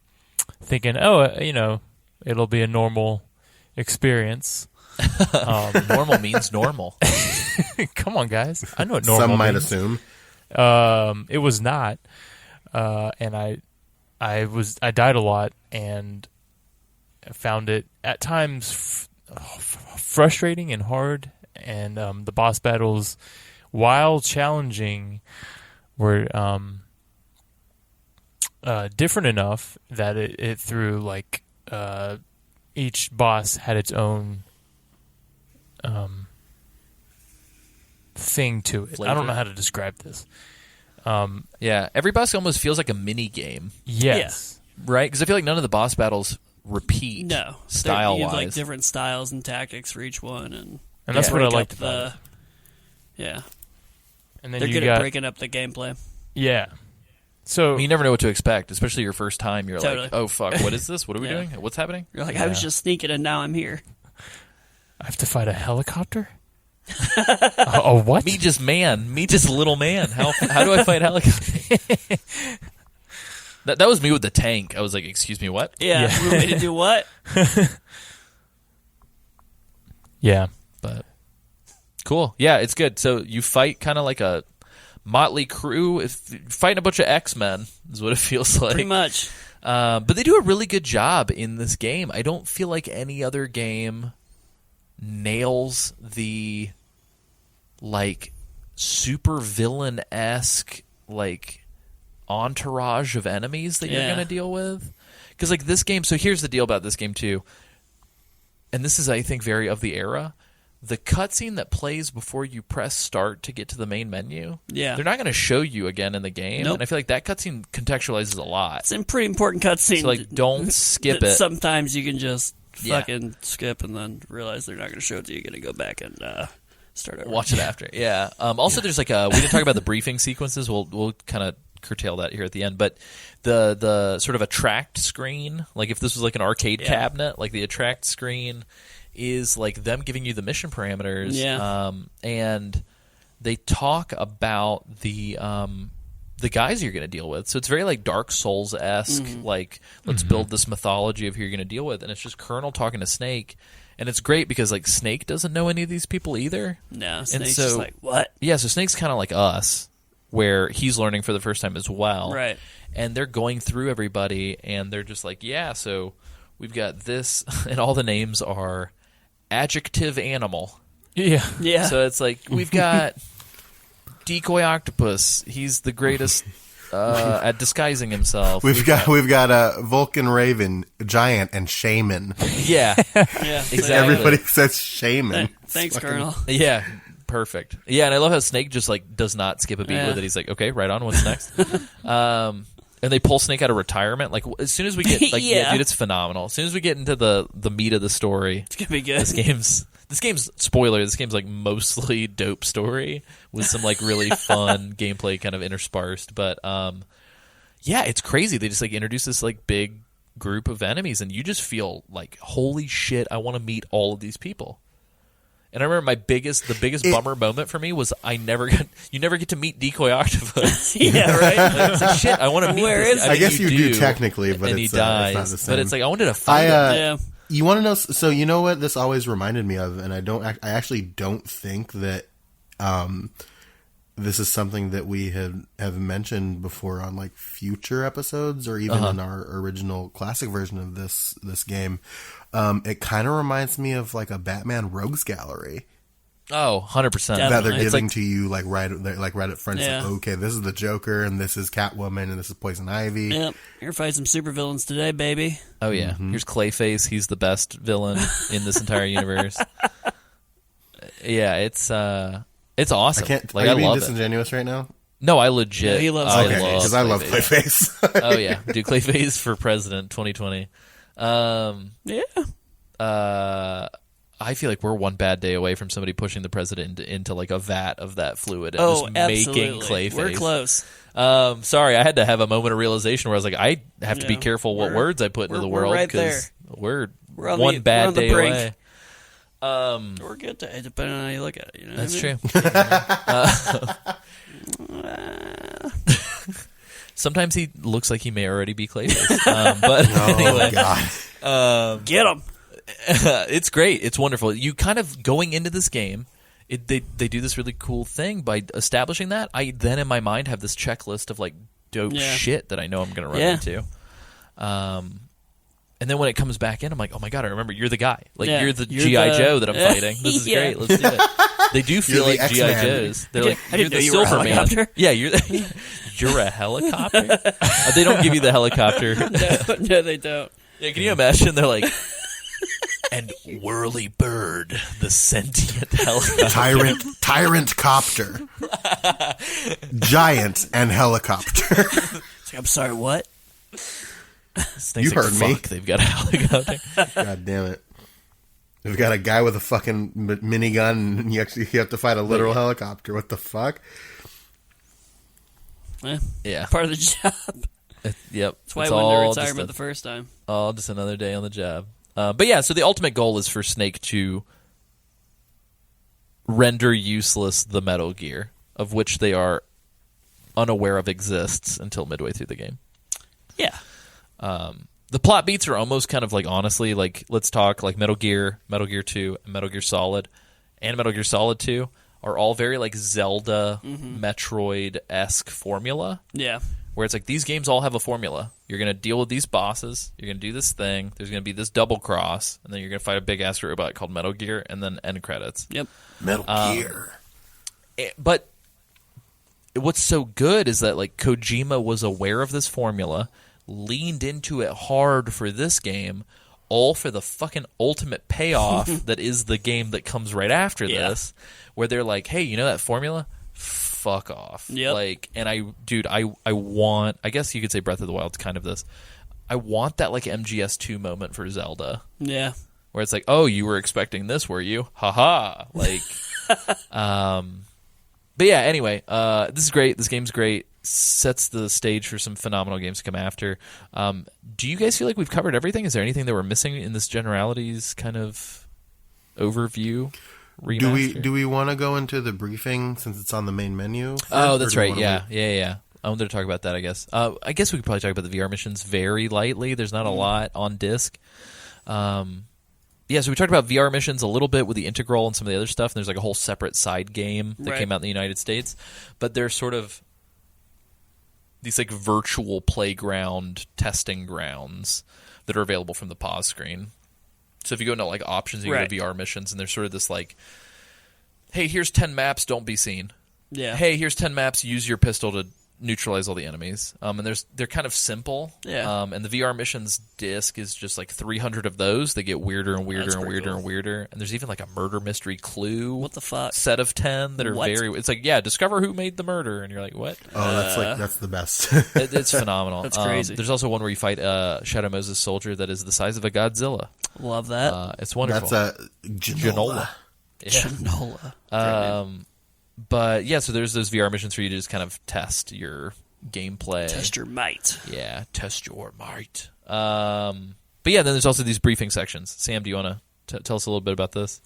thinking, it'll be a normal experience. Normal means normal. Come on, guys. I know what normal Some might means. assume. It was not. And I died a lot and found it at times frustrating and hard. And the boss battles, while challenging, were different enough that it threw like each boss had its own thing to it. I Flavor. don't know how to describe this. Yeah, every boss almost feels like a mini game, Yes. right? Because I feel like none of the boss battles repeat. No. style You have wise. like different styles and tactics for each one, and And that's Yeah. what I break liked up about it. Yeah, And then they're you good got at breaking up the gameplay. yeah. So You never know what to expect, especially your first time. You're Totally. like, oh fuck, what is this? What are we Yeah. doing? What's happening? You're like, I was Yeah. just sneaking, and now I'm here. I have to fight a helicopter. A what? Me just little man. How do I fight helicopter? That was me with the tank. I was like, excuse me, what? Yeah, Yeah. you want me to do what? Yeah. But cool. Yeah, it's good. So you fight kind of like a motley crew. Fighting a bunch of X-Men is what it feels like. Pretty much. But they do a really good job in this game. I don't feel like any other game nails the like super villain-esque like entourage of enemies that you're Yeah. going to deal with. Because like this game, so here's the deal about this game too. And this is, I think, very of the era. The cutscene that plays before you press start to get to the main menu, Yeah. they're not going to show you again in the game. Nope. And I feel like that cutscene contextualizes a lot. It's a pretty important cutscene. So, like, don't skip that it. Sometimes you can just Yeah. fucking skip and then realize they're not going to show it to you. You're going to go back and start over. Watch it after. Yeah. Also, there's like we didn't talk about the briefing sequences. We'll kind of curtail that here at the end. But the sort of attract screen, like if this was like an arcade Yeah. cabinet, like the attract screen is like them giving you the mission parameters. Yeah. And they talk about the guys you're going to deal with. So it's very like Dark Souls-esque. Like, let's build this mythology of who you're going to deal with. And it's just Colonel talking to Snake. And it's great because like Snake doesn't know any of these people either. No, Snake's so- just like, what? Yeah, so Snake's kind of like us, where he's learning for the first time as well. Right. And they're going through everybody, and they're just like, yeah, so we've got this, and all the names are adjective animal. Yeah. Yeah. So it's like, we've got Decoy Octopus. He's the greatest at disguising himself. We've got a Vulcan Raven, Giant, and Shaman. Yeah, yeah. So Exactly. Everybody says Shaman. Thanks, Fucking- Colonel. yeah. Perfect. Yeah, and I love how Snake just like does not skip a beat Yeah. with it. He's like, okay, right on. What's next? And they pull Snake out of retirement. Like as soon as we get, like, Yeah. dude, it's phenomenal. As soon as we get into the meat of the story, It's going to be good. this game's spoiler. This game's like mostly dope story with some like really fun gameplay kind of interspersed. But yeah, it's crazy. They just like introduce this like big group of enemies, and you just feel like, holy shit, I want to meet all of these people. And I remember the biggest bummer moment for me was you never get to meet Decoy Octopus. Yeah, right. It's like, shit, I want to meet Where this. is I guess you do technically, but and it's he dies. not the same. But it's like I wanted to fight him. Yeah. You want to know? So you know what this always reminded me of, and I actually don't think that this is something that we have mentioned before on like future episodes or even in our original classic version of this game. It kind of reminds me of like a Batman Rogues Gallery. Oh, 100%. That they're It's giving like, to you like right up front. It's like, okay, this is the Joker, and this is Catwoman, and this is Poison Ivy. Yep. You're fighting some supervillains today, baby. oh yeah, here's Clayface. He's the best villain in this entire universe. Yeah, it's awesome. I can't. Like, are you I being love it. disingenuous right now? No, I legit. Yeah, he loves I Okay, love because I love Clayface. Clayface. Oh yeah, dude, Clayface for president 2020. Yeah. I feel like we're one bad day away from somebody pushing the president into like a vat of that fluid and Oh, just absolutely. making Clayface. We're close. Sorry, I had to have a moment of realization where I was like, I have to be Yeah, careful what we're- words I put into the we're world right there. because we're We're on one the- bad we're on the day brink. away. We're good to depending on how you look at it. You know That's what true. Sometimes he looks like he may already be Clayface. But Oh anyway, God! I mean? Get him. it's great. It's wonderful. You kind of going into this game, they do this really cool thing by establishing that. I then in my mind have this checklist of like dope shit that I know I'm going to run into. And then when it comes back in, I'm like, oh my God, I remember you're the guy. Like you're the G.I. Joe that I'm fighting. This is great. Let's do it. They do feel You're the like G.I. X-Man. Joes. They're like, I you're didn't the know you were a Silver Man. helicopter. Yeah, you're a helicopter. They don't give you the helicopter. No, they don't. Yeah, can you imagine? They're like, and Whirly Bird, the sentient helicopter. Tyrant copter, giant and helicopter. It's like, I'm sorry, what? This thing's You like, heard me. fuck, they've got a helicopter. God damn it! We've got a guy with a fucking minigun, and you have to fight a literal helicopter. What the fuck? Yeah. Part of the job. Yep. That's why It's I went into all retirement the first time. all just another day on the job. But yeah, so the ultimate goal is for Snake to render useless the Metal Gear, of which they are unaware of exists until midway through the game. Yeah. The plot beats are almost kind of like, honestly, like, let's talk like Metal Gear 2, and Metal Gear Solid, and Metal Gear Solid 2 are all very like Zelda, Metroid-esque formula. Yeah. Where it's like, these games all have a formula. You're going to deal with these bosses. You're going to do this thing. There's going to be this double cross. And then you're going to fight a big-ass robot called Metal Gear, and then end credits. Yep. Metal Gear. But what's so good is that, like, Kojima was aware of this formula, leaned into it hard for this game, all for the fucking ultimate payoff that is the game that comes right after this, where they're like, hey, you know that formula? Fuck off. Yep. Like, and I want, I guess you could say Breath of the Wild's kind of this. I want that like MGS2 moment for Zelda. Yeah. Where it's like, oh, you were expecting this, were you? Haha. Like, but yeah, anyway, this is great. This game's great. Sets the stage for some phenomenal games to come after. Do you guys feel like we've covered everything? Is there anything that we're missing in this generalities kind of overview? Remaster? Do we want to go into the briefing since it's on the main menu? Oh, that's right. Or do we Yeah. I wanted to talk about that, I guess. I guess we could probably talk about the VR missions very lightly. There's not a lot on disc. So we talked about VR missions a little bit with the Integral and some of the other stuff. And there's like a whole separate side game that came out in the United States. But they're sort of these like virtual playground testing grounds that are available from the pause screen. So if you go into like options, you go to VR missions, and there's sort of this like, hey, here's 10 maps, don't be seen. Yeah. Hey, here's 10 maps, use your pistol to neutralize all the enemies. And they're kind of simple. Yeah. And the VR missions disc is just like 300 of those. They get weirder and weirder and weirder and weirder. And there's even like a murder mystery clue. What the fuck? Set of 10 that are it's like, discover who made the murder. And you're like, what? Oh, that's the best. It's phenomenal. That's crazy. There's also one where you fight a Shadow Moses soldier that is the size of a Godzilla. Love that. It's wonderful. That's a Genola. Shinola. But yeah, so there's those VR missions for you to just kind of test your gameplay. Test your might. Yeah, test your might. But yeah, then there's also these briefing sections. Sam, do you want to tell us a little bit about this?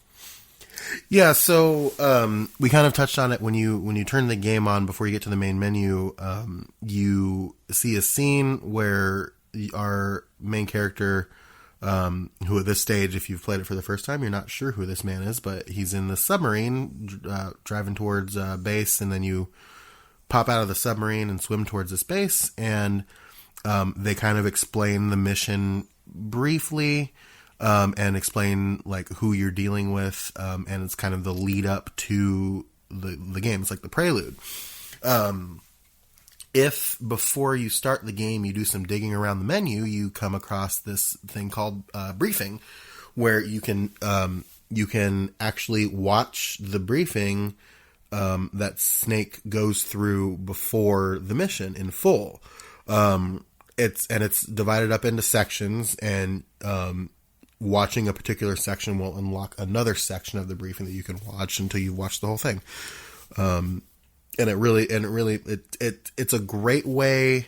Yeah, so we kind of touched on it when you turn the game on before you get to the main menu. You see a scene where our main character, who at this stage, if you've played it for the first time, you're not sure who this man is, but he's in the submarine driving towards base, and then you pop out of the submarine and swim towards this base, and they kind of explain the mission briefly. And explain like who you're dealing with, and it's kind of the lead up to the game. It's like the prelude. If before you start the game you do some digging around the menu, you come across this thing called briefing, where you can actually watch the briefing that Snake goes through before the mission in full. It's divided up into sections, and watching a particular section will unlock another section of the briefing that you can watch until you've watched the whole thing. It's a great way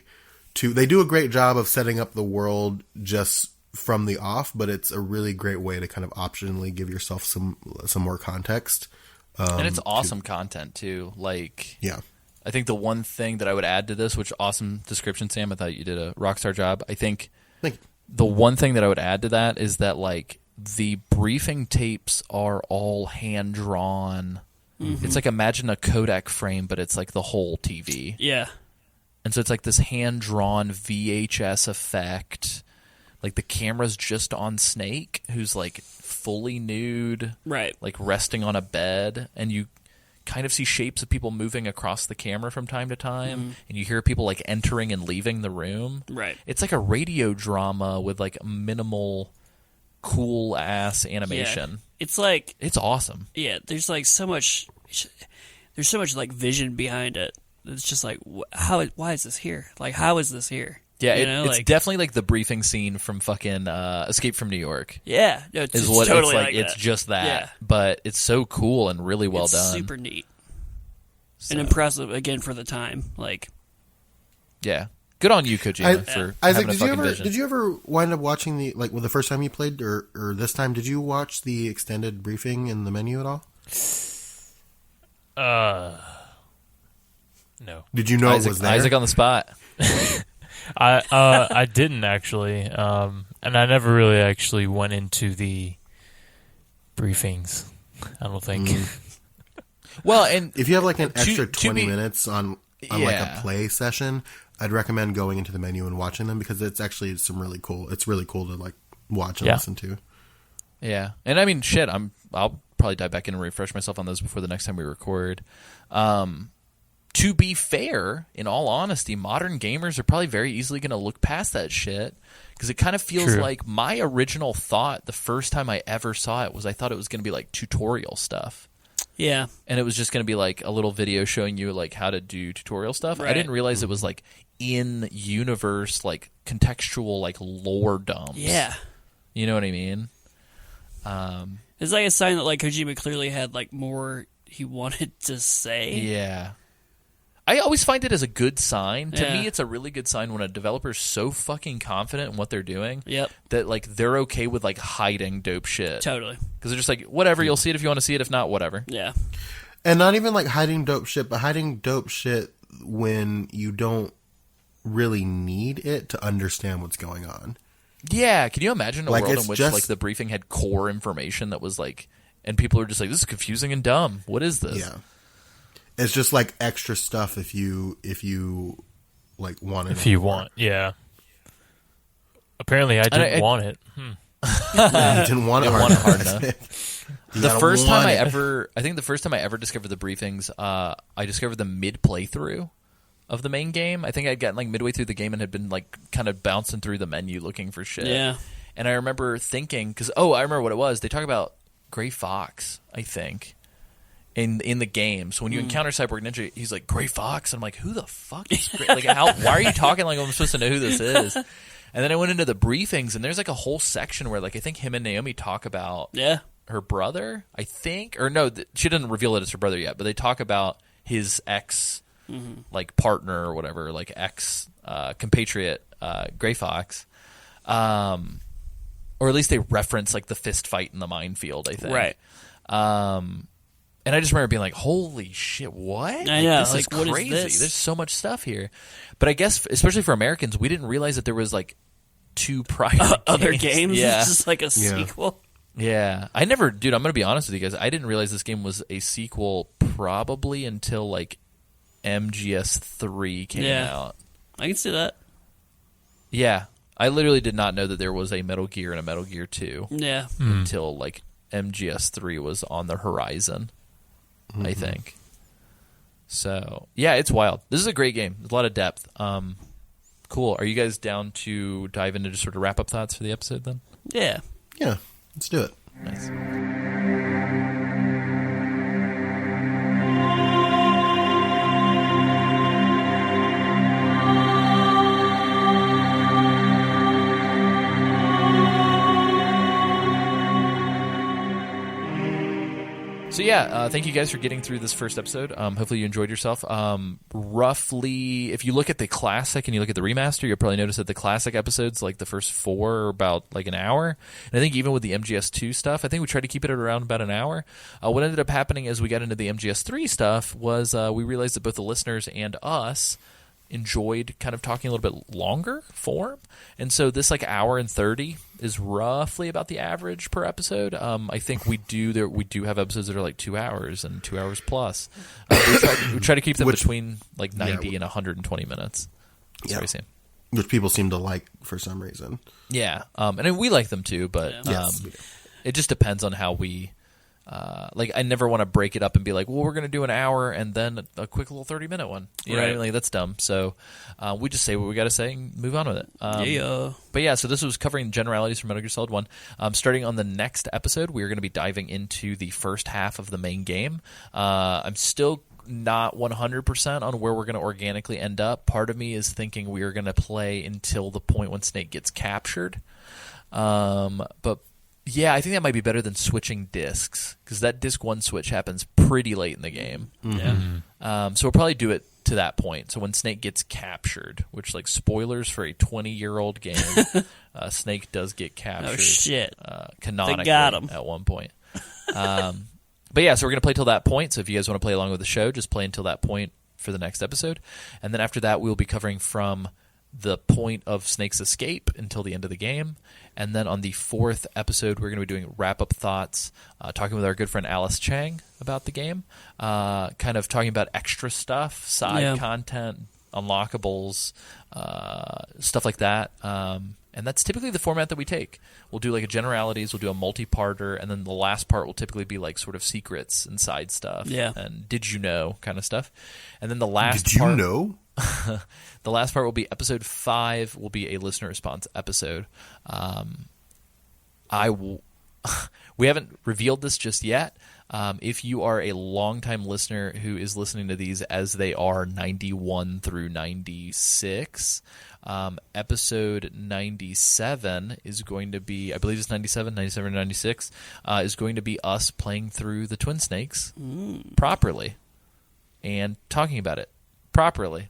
to, they do a great job of setting up the world just from the off, but it's a really great way to kind of optionally give yourself some more context. And it's awesome content too. Like, yeah. I think the one thing that I would add to this, which awesome description, Sam, I thought you did a rockstar job. I think Thank you. The one thing that I would add to that is that, like, the briefing tapes are all hand drawn. Mm-hmm. It's like, imagine a Kodak frame, but it's like the whole TV. Yeah. And so it's like this hand drawn VHS effect. Like, the camera's just on Snake, who's like fully nude, right? Like resting on a bed, and you kind of see shapes of people moving across the camera from time to time, and you hear people like entering and leaving the room. Right. It's like a radio drama with like minimal cool ass animation. Yeah. It's like, it's awesome. Yeah, there's so much like vision behind it. It's just like, why is this here? Like, how is this here? Yeah, it's like, definitely like the briefing scene from fucking Escape from New York. Yeah, no, it's what totally it's like. It's that. just that, yeah. But it's so cool and really well done. Super neat and impressive again for the time. Like, yeah, good on you, Kojima, for Isaac, having a fucking vision. Did you ever wind up watching the first time you played, or this time? Did you watch the extended briefing in the menu at all? No. Did you know it was there? Isaac on the spot. I didn't actually, and I never really actually went into the briefings. I don't think. Well, and if you have like an extra to 20 be- minutes on like a play session, I'd recommend going into the menu and watching them, because it's actually really cool. It's really cool to like watch and listen to. Yeah, and I mean, shit, I'll probably dive back in and refresh myself on those before the next time we record. To be fair, in all honesty, modern gamers are probably very easily going to look past that shit, because it kind of feels like my original thought the first time I ever saw it was I thought it was going to be like tutorial stuff. Yeah. And it was just going to be like a little video showing you like how to do tutorial stuff. Right. I didn't realize it was like in-universe, like contextual, like lore dumps. Yeah. You know what I mean? It's like a sign that like Kojima clearly had like more he wanted to say. Yeah. I always find it as a good sign. To Yeah. me, it's a really good sign when a developer's so fucking confident in what they're doing Yep. that like they're okay with like hiding dope shit. Totally. Because they're just like, whatever, you'll see it if you want to see it. If not, whatever. Yeah. And not even like hiding dope shit, but hiding dope shit when you don't really need it to understand what's going on. Yeah, can you imagine a Like, world it's in which just- like the briefing had core information that was like, and people are just like, this is confusing and dumb. What is this? Yeah. It's just like extra stuff if you like want it. If you want, yeah. Apparently, I didn't want it. You didn't want it want it hard hard enough. The first time I think the first time I ever discovered the briefings, I discovered them mid playthrough of the main game. I think I'd gotten like midway through the game and had been like kind of bouncing through the menu looking for shit. Yeah. And I remember thinking, because I remember what it was. They talk about Gray Fox, I think, in the game. So when you encounter Cyborg Ninja, he's like, Gray Fox? And I'm like, who the fuck is Gray? Like, why are you talking like I'm supposed to know who this is? And then I went into the briefings, and there's like a whole section where like I think him and Naomi talk about her brother, I think. Or no, she doesn't reveal that it's her brother yet, but they talk about his ex like partner or whatever, like ex compatriot Gray Fox. Or at least they reference like the fist fight in the minefield, I think. Right. And I just remember being like, holy shit, what? I know, This is like, what is crazy. this? There's so much stuff here. But I guess, especially for Americans, we didn't realize that there was like 2 prior Other games? Yeah. It's just like a sequel? Yeah. I'm going to be honest with you guys. I didn't realize this game was a sequel probably until like MGS3 came out. I can see that. Yeah. I literally did not know that there was a Metal Gear and a Metal Gear 2 Yeah. until like MGS3 was on the horizon, I think. So, yeah, it's wild. This is a great game. There's a lot of depth. Cool. Are you guys down to dive into just sort of wrap-up thoughts for the episode then? Yeah. Yeah, let's do it. Nice. So yeah, thank you guys for getting through this first episode. Hopefully you enjoyed yourself. Roughly, if you look at the classic and you look at the remaster, you'll probably notice that the classic episodes, like the first 4, are about like an hour. And I think even with the MGS2 stuff, I think we tried to keep it at around about an hour. What ended up happening as we got into the MGS3 stuff was we realized that both the listeners and us enjoyed kind of talking a little bit longer form, and so this like hour and 30 is roughly about the average per episode. I think we do have episodes that are like 2 hours and 2 hours plus. We try to keep them between like 90 and 120 minutes. Sorry, Sam. Which people seem to like for some reason. Yeah, and we like them too, but Yes. it just depends on how we. Like I never want to break it up and be like, well, we're going to do an hour and then a quick little 30-minute one. You know what I mean? Like, that's dumb. So we just say what we got to say and move on with it. But yeah, so this was covering generalities from Metal Gear Solid 1. Starting on the next episode, we're going to be diving into the first half of the main game. I'm still not 100% on where we're going to organically end up. Part of me is thinking we are going to play until the point when Snake gets captured. But yeah, I think that might be better than switching discs, because that disc 1 switch happens pretty late in the game. Yeah. So we'll probably do it to that point. So when Snake gets captured, which, like, spoilers for a 20-year-old game, Snake does get captured. Oh, shit. Canonically They got him. at one point. But yeah, so we're going to play till that point. So if you guys want to play along with the show, just play until that point for the next episode. And then after that, we'll be covering from the point of Snake's escape until the end of the game. And then on the 4th episode, we're going to be doing wrap-up thoughts, talking with our good friend Alice Chang about the game, kind of talking about extra stuff, side content, unlockables, stuff like that. And that's typically the format that we take. We'll do like a generalities, we'll do a multi-parter, and then the last part will typically be like sort of secrets and side stuff. Yeah. And did you know kind of stuff. And then the last Did you part, know? the last part will be episode 5 will be a listener response episode. We haven't revealed this just yet. If you are a longtime listener who is listening to these as they are 91 through 96, episode 97 is going to be, I believe it's 97 or 96, is going to be us playing through the Twin Snakes properly and talking about it properly.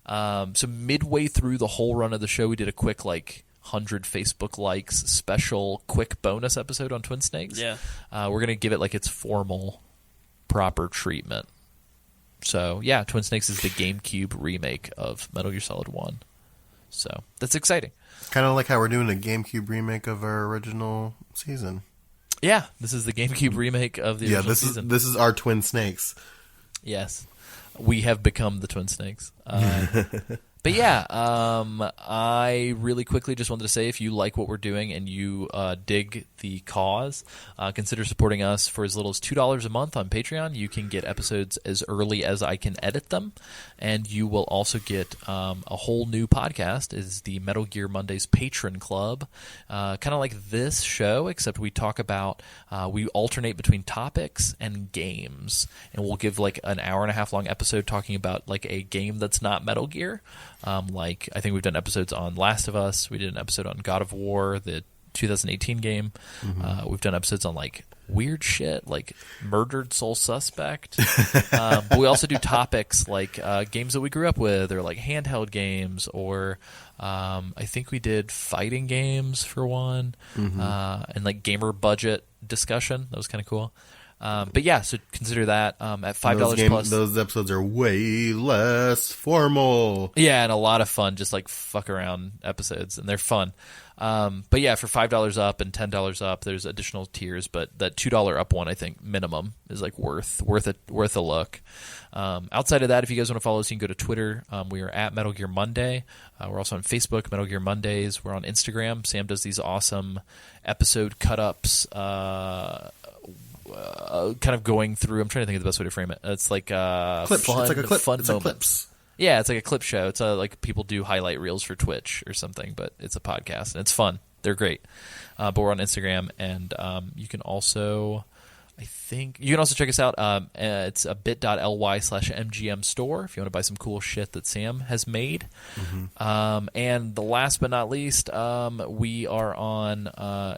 So midway through the whole run of the show, we did a quick 100 Facebook likes special quick bonus episode on Twin Snakes. Yeah. We're going to give it its formal, proper treatment. So, yeah, Twin Snakes is the GameCube remake of Metal Gear Solid 1. So, that's exciting. Kind of like how we're doing a GameCube remake of our original season. Yeah, this is the GameCube remake of the original season. This is our Twin Snakes. Yes. We have become the Twin Snakes. But yeah, I really quickly just wanted to say, if you like what we're doing and you dig the cause, consider supporting us for as little as $2 a month on Patreon. You can get episodes as early as I can edit them, and you will also get a whole new podcast. Is the Metal Gear Mondays Patron Club, kind of like this show, except we talk about we alternate between topics and games, and we'll give an hour and a half long episode talking about a game that's not Metal Gear. I think we've done episodes on Last of Us. We did an episode on God of War, the 2018 game. We've done episodes on weird shit, like Murdered Soul Suspect. But we also do topics like games that we grew up with, or handheld games, or I think we did fighting games for one, and gamer budget discussion. That was kind of cool. But yeah, so consider that at $5 plus. Those episodes are way less formal. Yeah, and a lot of fun, just like fuck around episodes, and they're fun. But yeah, for $5 up and $10 up, there's additional tiers. But that $2 up one, I think minimum, is like worth a look. Outside of that, if you guys want to follow us, you can go to Twitter. We are at Metal Gear Monday. We're also on Facebook, Metal Gear Mondays. We're on Instagram. Sam does these awesome episode cut-ups, kind of going through. I'm trying to think of the best way to frame it. It's like Clips. fun, It's like a clip. fun It's like moments. clips. Yeah, it's like a clip show. It's like people do highlight reels for Twitch or something, but it's a podcast and it's fun. They're great. But we're on Instagram, and you can also, I think, you can also check us out. It's a bit.ly/MGM store if you want to buy some cool shit that Sam has made. And the last but not least, we are on,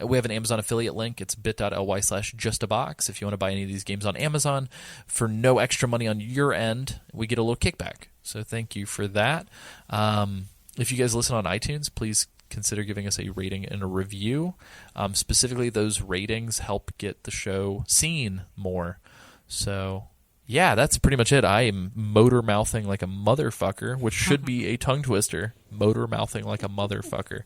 we have an Amazon affiliate link. It's bit.ly/justabox. If you want to buy any of these games on Amazon for no extra money on your end, we get a little kickback. So thank you for that. If you guys listen on iTunes, please consider giving us a rating and a review. Specifically, those ratings help get the show seen more. So, yeah, that's pretty much it. I am motor mouthing like a motherfucker, which should be a tongue twister. Motor mouthing like a motherfucker.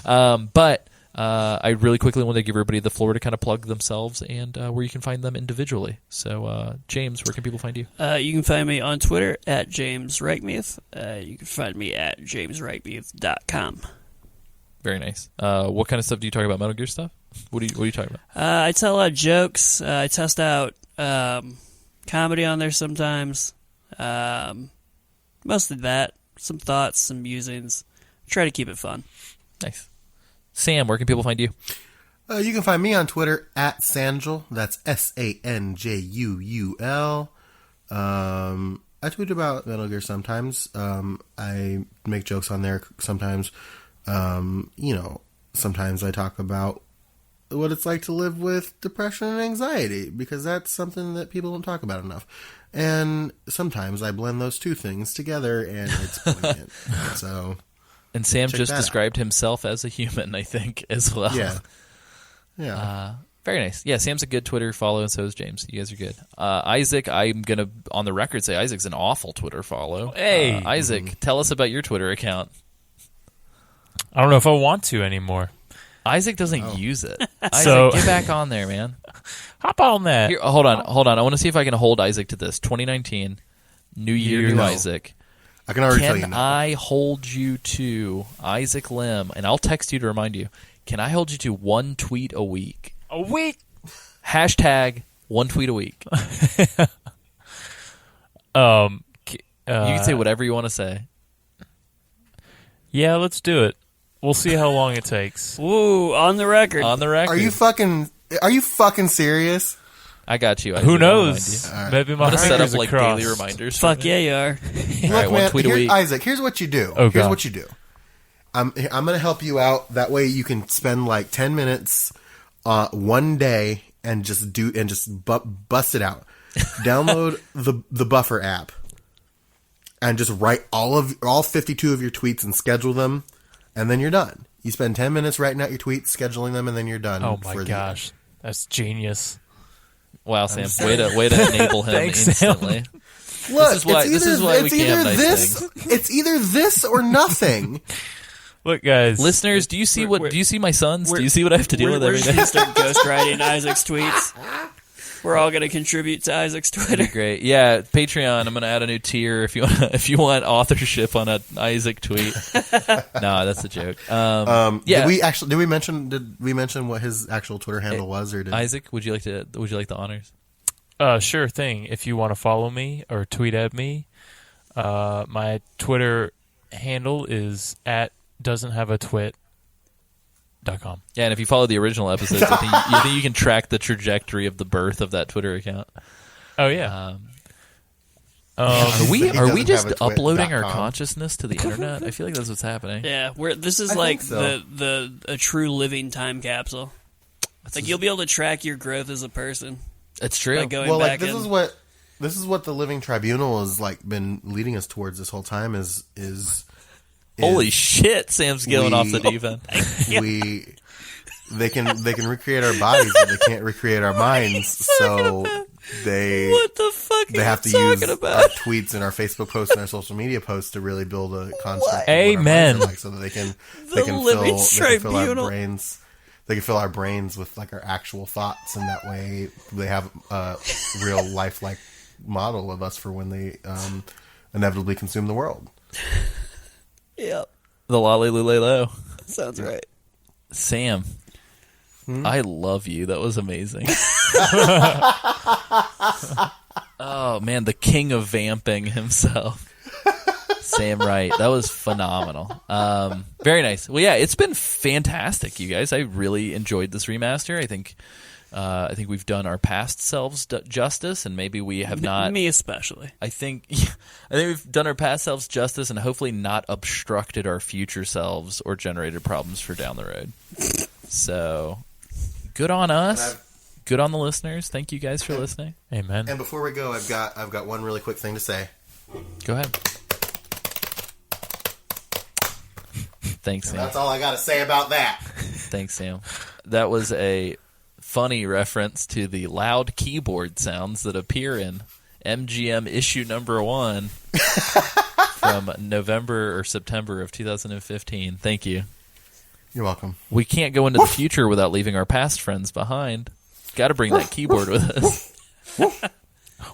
But I really quickly want to give everybody the floor to kind of plug themselves and where you can find them individually. So, James, where can people find you? You can find me on Twitter at James Reichmuth. You can find me at jamesreichmuth.com. Very nice. What kind of stuff do you talk about? Metal Gear stuff? What are you talking about? I tell a lot of jokes. I test out comedy on there sometimes. Mostly that. Some thoughts, some musings. Try to keep it fun. Nice. Sam, where can people find you? You can find me on Twitter at Sanjul. That's SANJUUL. I tweet about Metal Gear sometimes. I make jokes on there sometimes. Sometimes I talk about what it's like to live with depression and anxiety, because that's something that people don't talk about enough. And sometimes I blend those two things together, and it's brilliant. So, and Sam just that described himself as a human, I think, as well. Yeah. Very nice. Yeah, Sam's a good Twitter follow, and so is James. You guys are good. Isaac, I'm going to, on the record, say Isaac's an awful Twitter follow. Hey. Isaac, tell us about your Twitter account. I don't know if I want to anymore. Isaac doesn't use it. Isaac, So- get back on there, man. Hop on that. Here, hold on. I want to see if I can hold Isaac to this. 2019, New Year, new No. Isaac. I can already tell you Can now. I hold you to, Isaac Lim, and I'll text you to remind you, can I hold you to one tweet a week? A week. Hashtag one tweet a week. You You can say whatever you want to say. Yeah, let's do it. We'll see how long it takes. Woo, on the record. On the record. Are you fucking serious? I got you. I Who did remind knows? you. Right. Maybe my I'm going to set up fingers like are crossed. daily reminders. Fuck for me. yeah, you are. All right, one tweet a week. Isaac, here's what you do. Oh, here's God. what you do. I'm going to help you out. That way you can spend like 10 minutes one day and just bust it out. Download the Buffer app and just write all 52 of your tweets and schedule them, and then you're done. You spend 10 minutes writing out your tweets, scheduling them, and then you're done. Oh for my the gosh, that's genius. Wow, Sam. Way to enable him Thanks, Sam. instantly. Look, This is why we can't have nice things. It's either this or nothing. Look, guys. Listeners, do you see We're- do you see my sons? Do you see what I have to deal with We're every just day? going to start ghostwriting Isaac's tweets. We're all going to contribute to Isaac's Twitter. That'd be great. Yeah, Patreon. I'm going to add a new tier if you want authorship on an Isaac tweet. No, that's a joke. Yeah, Did we mention what his actual Twitter handle was, or did Isaac, would you like the honors? Sure thing. If you want to follow me or tweet at me, my Twitter handle is at doesn'thaveatwit.com. Yeah, and if you follow the original episodes, I think you can track the trajectory of the birth of that Twitter account. Oh yeah. Are we doesn't just have a twit uploading our .com. consciousness to the internet? I feel like that's what's happening. Yeah, this is I like think so. a true living time capsule. Like you'll be able to track your growth as a person It's true. by going well, back like in. this is what the Living Tribunal has like been leading us towards this whole time. Is Holy shit, Sam's going off the deep end. They can recreate our bodies, but they can't recreate our minds. So What the fuck they are have to you use talking our about? tweets and our Facebook posts and our social media posts to really build a construct. Of what our Amen. minds are like, so that they can living fill our tribunal. brains. They can fill our brains with like our actual thoughts, and that way they have a real lifelike model of us for when they inevitably consume the world. Yep, The lolly lulelo. sounds right. Sam, I love you. That was amazing. Oh man, the king of vamping himself. Sam Wright. That was phenomenal. Very nice. Well, yeah, it's been fantastic, you guys. I really enjoyed this remaster. I think we've done our past selves justice, and maybe we have not. Me especially. I think we've done our past selves justice, and hopefully not obstructed our future selves or generated problems for down the road. So, good on us. Good on the listeners. Thank you guys for listening. Amen. And before we go, I've got one really quick thing to say. Go ahead. Thanks, Sam. That's all I got to say about that. Thanks, Sam. That was a funny reference to the loud keyboard sounds that appear in MGM issue number 1 from November or September of 2015. Thank you. You're welcome. We can't go into the future without leaving our past friends behind. Got to bring that keyboard with us.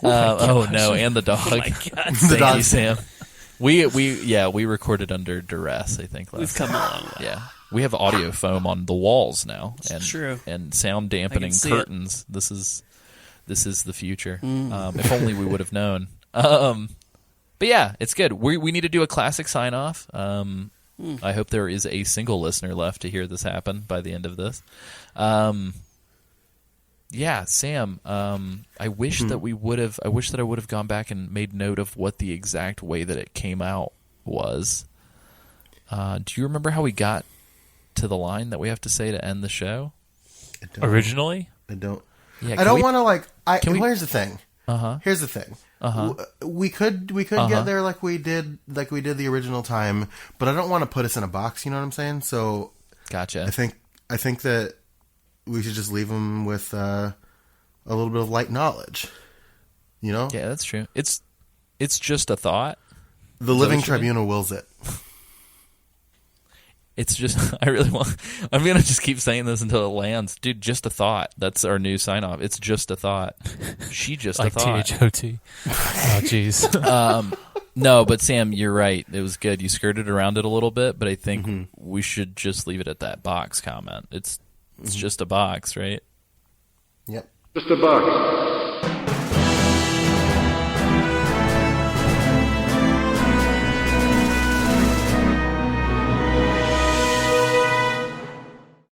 Oh no, and the dog. Oh my God. Thank you, Sam. We recorded under duress, I think. We've come a long way. Yeah. We have audio foam on the walls now, and true. And sound dampening see curtains. This is the future. If only we would have known. But yeah, it's good. We need to do a classic sign off. I hope there is a single listener left to hear this happen by the end of this. Yeah, Sam. I wish that we would have. I wish that I would have gone back and made note of what the exact way that it came out was. Do you remember how we got to the line that we have to say to end the show? Originally? I don't. Yeah, I don't want to like. Here's the thing. Uh-huh. Here's the thing. Uh-huh. We could get there like we did the original time, but I don't want to put us in a box. You know what I'm saying? So Gotcha. I think that we should just leave them with a little bit of light knowledge. You know? Yeah, that's true. It's just a thought. The living tribunal wills it. It's just, I'm going to just keep saying this until it lands. Dude, just a thought. That's our new sign off. It's just a thought. She just Like a thought. THOT. Oh, jeez. No, but Sam, you're right. It was good. You skirted around it a little bit, but I think we should just leave it at that box comment. It's just a box, right? Yep. Just a box.